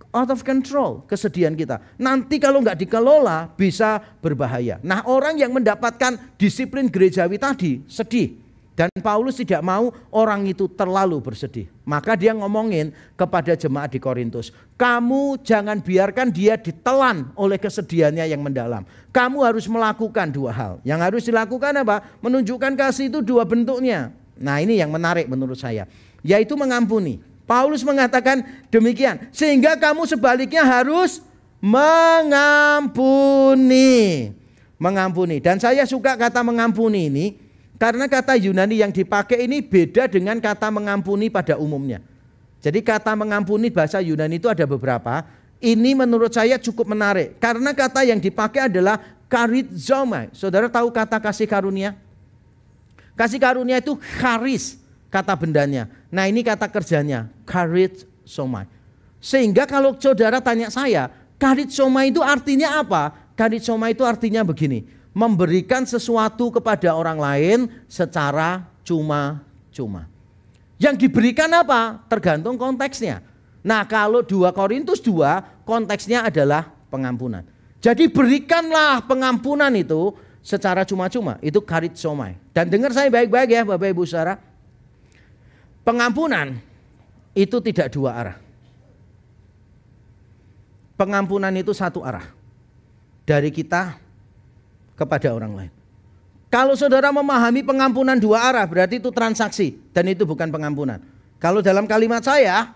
out of control kesedihan kita. Nanti kalau nggak dikelola bisa berbahaya. Nah orang yang mendapatkan disiplin gerejawi tadi sedih. Dan Paulus tidak mau orang itu terlalu bersedih. Maka dia ngomongin kepada jemaat di Korintus. Kamu jangan biarkan dia ditelan oleh kesedihannya yang mendalam. Kamu harus melakukan dua hal. Yang harus dilakukan apa? Menunjukkan kasih itu dua bentuknya. Nah ini yang menarik menurut saya. Yaitu mengampuni. Paulus mengatakan demikian. Sehingga kamu sebaliknya harus mengampuni. Mengampuni. Dan saya suka kata mengampuni ini. Karena kata Yunani yang dipakai ini beda dengan kata mengampuni pada umumnya. Jadi kata mengampuni bahasa Yunani itu ada beberapa. Ini menurut saya cukup menarik. Karena kata yang dipakai adalah charizomai. Saudara tahu kata kasih karunia? Kasih karunia itu charis, kata bendanya. Nah ini kata kerjanya, charizomai. Sehingga kalau saudara tanya saya, charizomai itu artinya apa? Charizomai itu artinya begini. Memberikan sesuatu kepada orang lain secara cuma-cuma. Yang diberikan apa? Tergantung konteksnya. Nah kalau 2 Korintus 2 konteksnya adalah pengampunan. Jadi berikanlah pengampunan itu secara cuma-cuma. Itu charizomai. Dan dengar saya baik-baik ya Bapak Ibu Saudara. Pengampunan itu tidak 2 arah. Pengampunan itu 1 arah. Dari kita kepada orang lain. Kalau saudara memahami pengampunan 2 arah berarti itu transaksi dan itu bukan pengampunan. Kalau dalam kalimat saya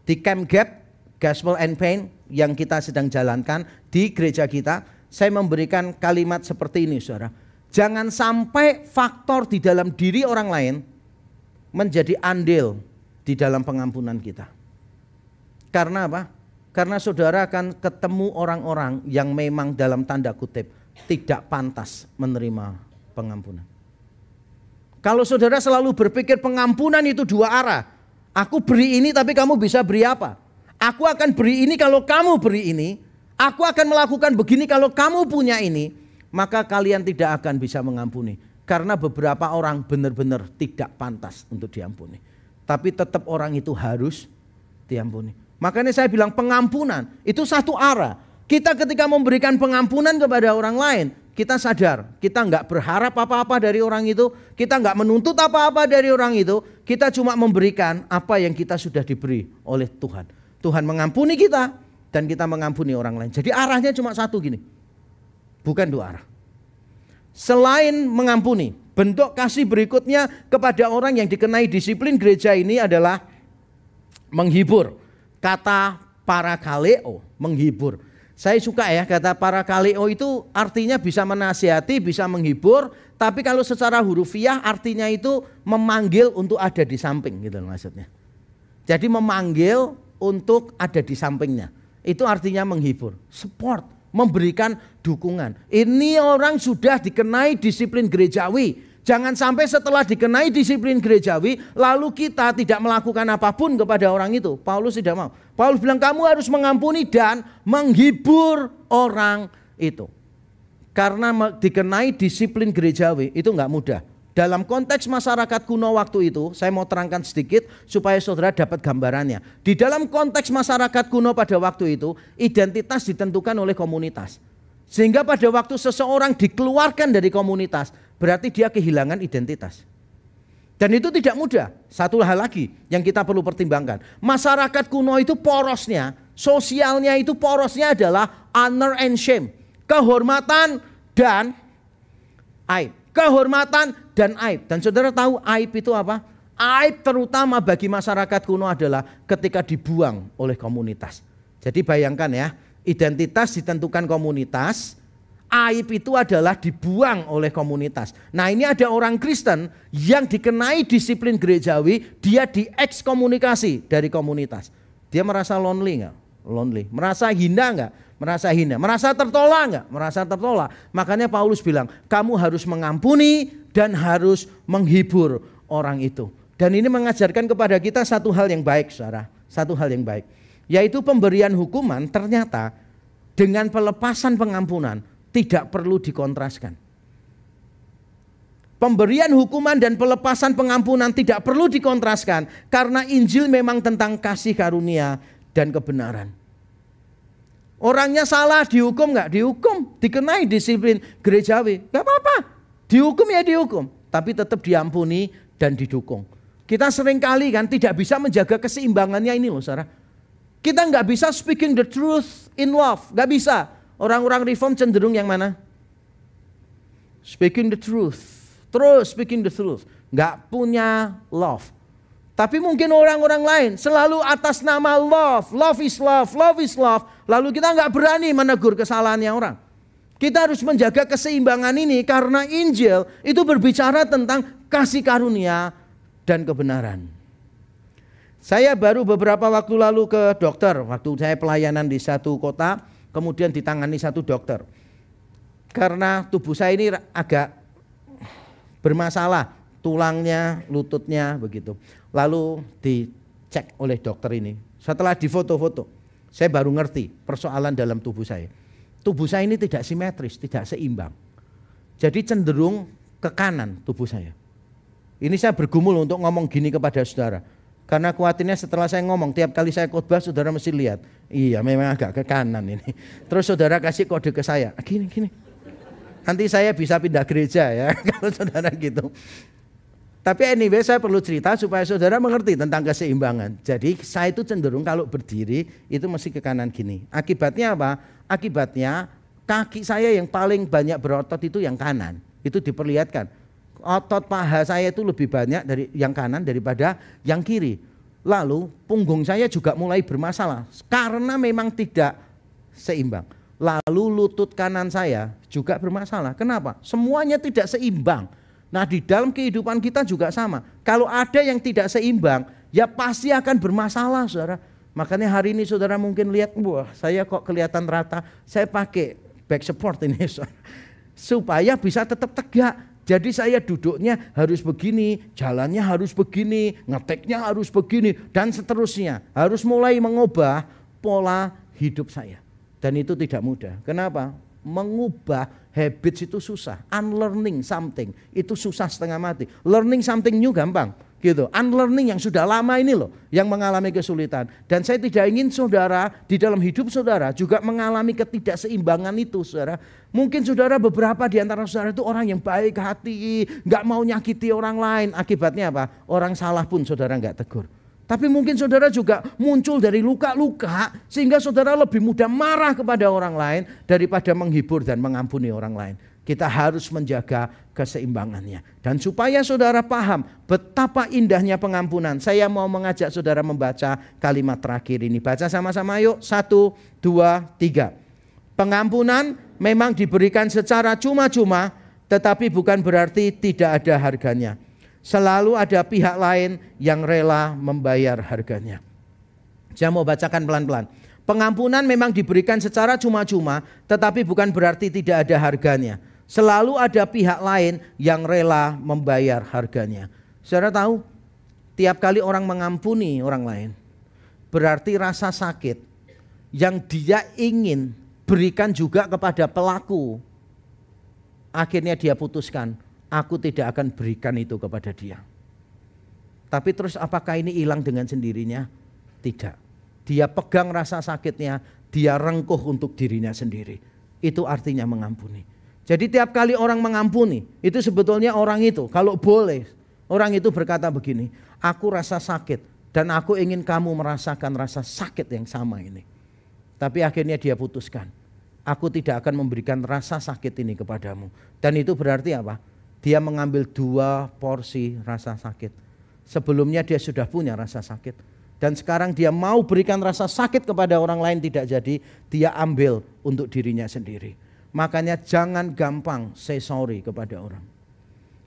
di Camp Gap Gospel and Pain yang kita sedang jalankan di gereja kita, saya memberikan kalimat seperti ini saudara. Jangan sampai faktor di dalam diri orang lain menjadi andil di dalam pengampunan kita. Karena apa? Karena saudara akan ketemu orang-orang yang memang dalam tanda kutip tidak pantas menerima pengampunan. Kalau saudara selalu berpikir pengampunan itu 2 arah. Aku beri ini tapi kamu bisa beri apa? Aku akan beri ini kalau kamu beri ini. Aku akan melakukan begini kalau kamu punya ini. Maka kalian tidak akan bisa mengampuni. Karena beberapa orang benar-benar tidak pantas untuk diampuni. Tapi tetap orang itu harus diampuni. Makanya saya bilang pengampunan itu 1 arah. Kita ketika memberikan pengampunan kepada orang lain, kita sadar, kita nggak berharap apa-apa dari orang itu, kita nggak menuntut apa-apa dari orang itu, kita cuma memberikan apa yang kita sudah diberi oleh Tuhan. Tuhan mengampuni kita dan kita mengampuni orang lain. Jadi arahnya cuma 1 gini, bukan 2 arah. Selain mengampuni, bentuk kasih berikutnya kepada orang yang dikenai disiplin gereja ini adalah menghibur. Kata parakaleo, menghibur. Saya suka ya kata parakaleo itu artinya bisa menasihati, bisa menghibur. Tapi kalau secara hurufiah artinya itu memanggil untuk ada di samping gitu maksudnya. Jadi memanggil untuk ada di sampingnya. Itu artinya menghibur, support, memberikan dukungan. Ini orang sudah dikenai disiplin gerejawi. Jangan sampai setelah dikenai disiplin gerejawi lalu kita tidak melakukan apapun kepada orang itu. Paulus tidak mau. Paulus bilang kamu harus mengampuni dan menghibur orang itu. Karena dikenai disiplin gerejawi itu enggak mudah. Dalam konteks masyarakat kuno waktu itu, saya mau terangkan sedikit supaya saudara dapat gambarannya. Di dalam konteks masyarakat kuno pada waktu itu, identitas ditentukan oleh komunitas. Sehingga pada waktu seseorang dikeluarkan dari komunitas, berarti dia kehilangan identitas. Dan itu tidak mudah. Satu hal lagi yang kita perlu pertimbangkan. Masyarakat kuno itu porosnya, sosialnya itu porosnya adalah honor and shame. Kehormatan dan aib. Kehormatan dan aib. Dan saudara tahu aib itu apa? Aib terutama bagi masyarakat kuno adalah ketika dibuang oleh komunitas. Jadi bayangkan ya, identitas ditentukan komunitas, aib itu adalah dibuang oleh komunitas. Nah ini ada orang Kristen yang dikenai disiplin gerejawi, dia diekskomunikasi dari komunitas. Dia merasa lonely enggak? Lonely. Merasa hina enggak? Merasa hina. Merasa tertolak enggak? Merasa tertolak. Makanya Paulus bilang, kamu harus mengampuni dan harus menghibur orang itu. Dan ini mengajarkan kepada kita satu hal yang baik, saudara. Satu hal yang baik. Yaitu pemberian hukuman ternyata dengan pelepasan pengampunan tidak perlu dikontraskan. Pemberian hukuman dan pelepasan pengampunan tidak perlu dikontraskan. Karena Injil memang tentang kasih karunia dan kebenaran. Orangnya salah dihukum nggak? Dihukum, dikenai disiplin gerejawi. Gak apa-apa, dihukum ya dihukum. Tapi tetap diampuni dan didukung. Kita seringkali kan tidak bisa menjaga keseimbangannya ini loh saudara. Kita nggak bisa speaking the truth in love, nggak bisa. Orang-orang reform cenderung yang mana? Speaking the truth, terus speaking the truth, nggak punya love. Tapi mungkin orang-orang lain selalu atas nama love, love is love, love is love. Lalu kita nggak berani menegur kesalahannya orang. Kita harus menjaga keseimbangan ini karena Injil itu berbicara tentang kasih karunia dan kebenaran. Saya baru beberapa waktu lalu ke dokter, waktu saya pelayanan di satu kota, kemudian ditangani satu dokter. Karena tubuh saya ini agak bermasalah, tulangnya, lututnya begitu. Lalu dicek oleh dokter ini. Setelah difoto-foto, saya baru ngerti persoalan dalam tubuh saya. Tubuh saya ini tidak simetris, tidak seimbang. Jadi cenderung ke kanan tubuh saya. Ini saya bergumul untuk ngomong gini kepada saudara. Karena khawatirnya setelah saya ngomong, tiap kali saya khotbah saudara mesti lihat. Iya memang agak ke kanan ini. Terus saudara kasih kode ke saya, gini. Nanti saya bisa pindah gereja ya kalau saudara gitu. Tapi anyway saya perlu cerita supaya saudara mengerti tentang keseimbangan. Jadi saya itu cenderung kalau berdiri itu mesti ke kanan gini. Akibatnya apa? Akibatnya kaki saya yang paling banyak berotot itu yang kanan. Itu diperlihatkan. Otot paha saya itu lebih banyak dari yang kanan daripada yang kiri. Lalu punggung saya juga mulai bermasalah karena memang tidak seimbang. Lalu lutut kanan saya juga bermasalah. Kenapa? Semuanya tidak seimbang. Nah di dalam kehidupan kita juga sama. Kalau ada yang tidak seimbang, ya pasti akan bermasalah saudara. Makanya hari ini saudara mungkin lihat, wah saya kok kelihatan rata. Saya pakai back support ini saudara. Supaya bisa tetap tegak. Jadi saya duduknya harus begini, jalannya harus begini, ngeteknya harus begini, dan seterusnya. Harus mulai mengubah pola hidup saya. Dan itu tidak mudah. Kenapa? Mengubah habits itu susah. Unlearning something itu susah setengah mati. Learning something new gampang. Gitu. Unlearning yang sudah lama ini loh yang mengalami kesulitan. Dan saya tidak ingin saudara di dalam hidup saudara juga mengalami ketidakseimbangan itu saudara. Mungkin saudara beberapa di antara saudara itu orang yang baik hati, gak mau nyakiti orang lain. Akibatnya apa? Orang salah pun saudara gak tegur. Tapi mungkin saudara juga muncul dari luka-luka sehingga saudara lebih mudah marah kepada orang lain daripada menghibur dan mengampuni orang lain. Kita harus menjaga keseimbangannya. Dan supaya saudara paham betapa indahnya pengampunan, saya mau mengajak saudara membaca kalimat terakhir ini. Baca sama-sama yuk, 1, 2, 3. Pengampunan memang diberikan secara cuma-cuma, tetapi bukan berarti tidak ada harganya. Selalu ada pihak lain yang rela membayar harganya. Saya mau bacakan pelan-pelan. Pengampunan memang diberikan secara cuma-cuma, tetapi bukan berarti tidak ada harganya. Selalu ada pihak lain yang rela membayar harganya. Saudara tahu, tiap kali orang mengampuni orang lain, berarti rasa sakit yang dia ingin berikan juga kepada pelaku. Akhirnya dia putuskan, aku tidak akan berikan itu kepada dia. Tapi terus apakah ini hilang dengan sendirinya? Tidak. Dia pegang rasa sakitnya, dia rengkuh untuk dirinya sendiri. Itu artinya mengampuni. Jadi tiap kali orang mengampuni, itu sebetulnya orang itu kalau boleh, orang itu berkata begini, aku rasa sakit dan aku ingin kamu merasakan rasa sakit yang sama ini. Tapi akhirnya dia putuskan, aku tidak akan memberikan rasa sakit ini kepadamu. Dan itu berarti apa? Dia mengambil 2 porsi rasa sakit. Sebelumnya dia sudah punya rasa sakit. Dan sekarang dia mau berikan rasa sakit kepada orang lain tidak jadi, dia ambil untuk dirinya sendiri. Makanya jangan gampang say sorry kepada orang.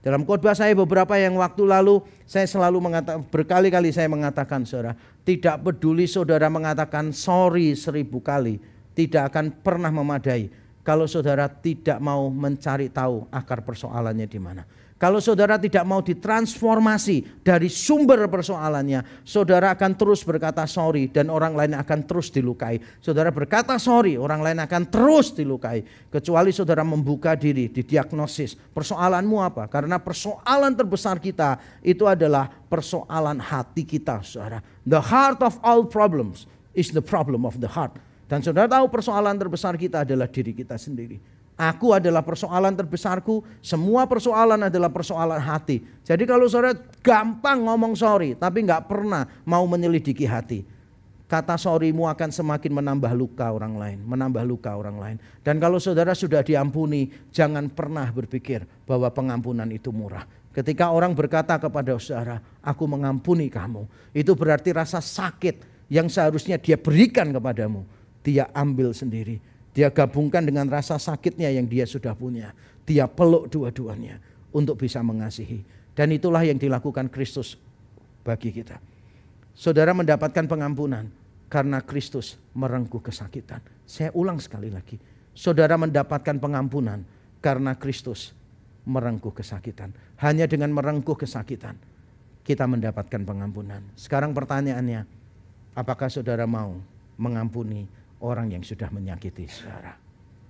Dalam khotbah saya beberapa yang waktu lalu, saya selalu mengatakan, berkali-kali saya mengatakan saudara, tidak peduli saudara mengatakan sorry 1000 kali, tidak akan pernah memadai kalau saudara tidak mau mencari tahu akar persoalannya di mana. Kalau saudara tidak mau ditransformasi dari sumber persoalannya, saudara akan terus berkata sorry dan orang lain akan terus dilukai. Saudara berkata sorry, orang lain akan terus dilukai. Kecuali saudara membuka diri, didiagnosis. Persoalanmu apa? Karena persoalan terbesar kita itu adalah persoalan hati kita, saudara. The heart of all problems is the problem of the heart. Dan saudara tahu persoalan terbesar kita adalah diri kita sendiri. Aku adalah persoalan terbesarku, semua persoalan adalah persoalan hati. Jadi kalau saudara gampang ngomong sorry tapi gak pernah mau menyelidiki hati, kata sorrymu akan semakin menambah luka orang lain, menambah luka orang lain. Dan kalau saudara sudah diampuni, jangan pernah berpikir bahwa pengampunan itu murah. Ketika orang berkata kepada saudara, aku mengampuni kamu, itu berarti rasa sakit yang seharusnya dia berikan kepadamu, dia ambil sendiri. Dia gabungkan dengan rasa sakitnya yang dia sudah punya. Dia peluk dua-duanya untuk bisa mengasihi. Dan itulah yang dilakukan Kristus bagi kita. Saudara mendapatkan pengampunan karena Kristus merengkuh kesakitan. Saya ulang sekali lagi. Saudara mendapatkan pengampunan karena Kristus merengkuh kesakitan. Hanya dengan merengkuh kesakitan kita mendapatkan pengampunan. Sekarang pertanyaannya, apakah saudara mau mengampuni orang yang sudah menyakiti saudara?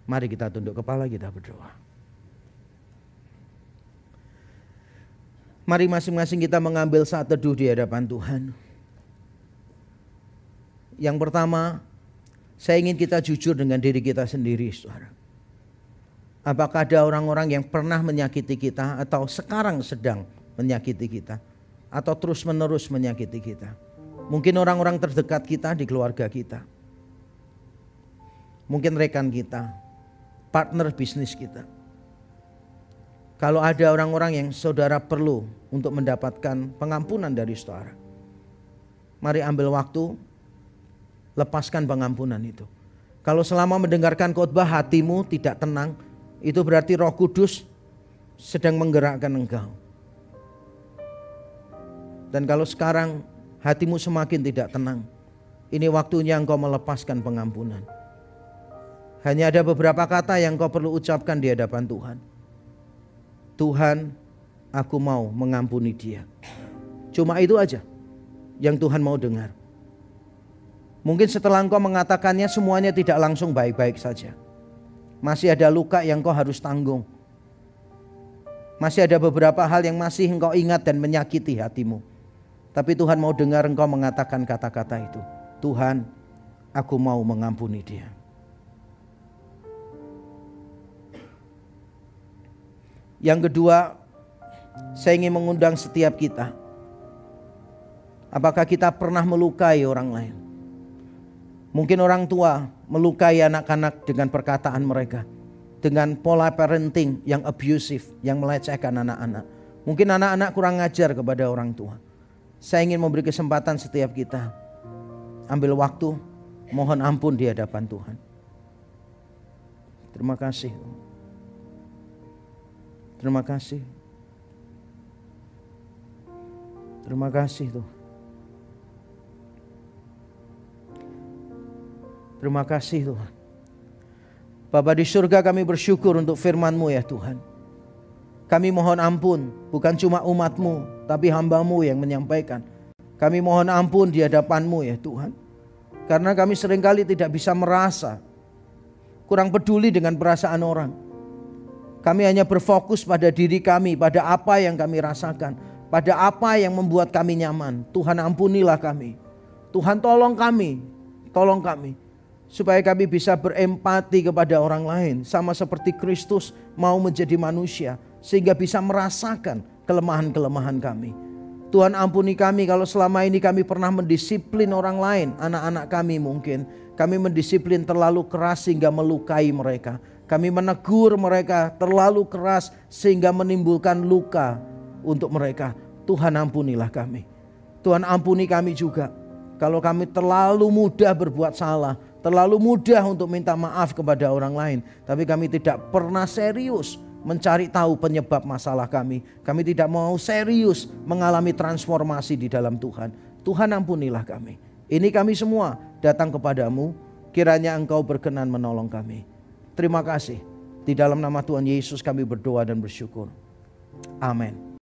Mari kita tunduk kepala, kita berdoa. Mari masing-masing kita mengambil saat teduh di hadapan Tuhan. Yang pertama, saya ingin kita jujur dengan diri kita sendiri, saudara. Apakah ada orang-orang yang pernah menyakiti kita atau sekarang sedang menyakiti kita atau terus-menerus menyakiti kita? Mungkin orang-orang terdekat kita di keluarga kita. Mungkin rekan kita, partner bisnis kita. Kalau ada orang-orang yang saudara perlu untuk mendapatkan pengampunan dari saudara, mari ambil waktu, lepaskan pengampunan itu. Kalau selama mendengarkan khotbah hatimu tidak tenang, itu berarti Roh Kudus sedang menggerakkan engkau. Dan kalau sekarang hatimu semakin tidak tenang, ini waktunya engkau melepaskan pengampunan. Hanya ada beberapa kata yang kau perlu ucapkan di hadapan Tuhan. Tuhan, aku mau mengampuni dia. Cuma itu aja yang Tuhan mau dengar. Mungkin setelah engkau mengatakannya semuanya tidak langsung baik-baik saja. Masih ada luka yang kau harus tanggung. Masih ada beberapa hal yang masih engkau ingat dan menyakiti hatimu. Tapi Tuhan mau dengar engkau mengatakan kata-kata itu. Tuhan, aku mau mengampuni dia. Yang kedua, saya ingin mengundang setiap kita. Apakah kita pernah melukai orang lain? Mungkin orang tua melukai anak-anak dengan perkataan mereka, dengan pola parenting yang abusive, yang melecehkan anak-anak. Mungkin anak-anak kurang ajar kepada orang tua. Saya ingin memberi kesempatan setiap kita ambil waktu, mohon ampun di hadapan Tuhan. Terima kasih. Terima kasih. Terima kasih Tuhan. Terima kasih Tuhan. Bapa di surga, kami bersyukur untuk firman-Mu ya Tuhan. Kami mohon ampun, bukan cuma umat-Mu, tapi hamba-Mu yang menyampaikan. Kami mohon ampun di hadapan-Mu ya Tuhan. Karena kami seringkali tidak bisa merasa, kurang peduli dengan perasaan orang. Kami hanya berfokus pada diri kami, pada apa yang kami rasakan, pada apa yang membuat kami nyaman. Tuhan ampunilah kami. Tuhan tolong kami, supaya kami bisa berempati kepada orang lain. Sama seperti Kristus mau menjadi manusia, sehingga bisa merasakan kelemahan-kelemahan kami. Tuhan ampuni kami kalau selama ini kami pernah mendisiplin orang lain, anak-anak kami mungkin. Kami mendisiplin terlalu keras sehingga melukai mereka. Kami menegur mereka terlalu keras sehingga menimbulkan luka untuk mereka. Tuhan ampunilah kami. Tuhan ampuni kami juga kalau kami terlalu mudah berbuat salah, terlalu mudah untuk minta maaf kepada orang lain. Tapi kami tidak pernah serius mencari tahu penyebab masalah kami. Kami tidak mau serius mengalami transformasi di dalam Tuhan. Tuhan ampunilah kami. Ini kami semua datang kepadamu, kiranya Engkau berkenan menolong kami. Terima kasih. Di dalam nama Tuhan Yesus kami berdoa dan bersyukur. Amin.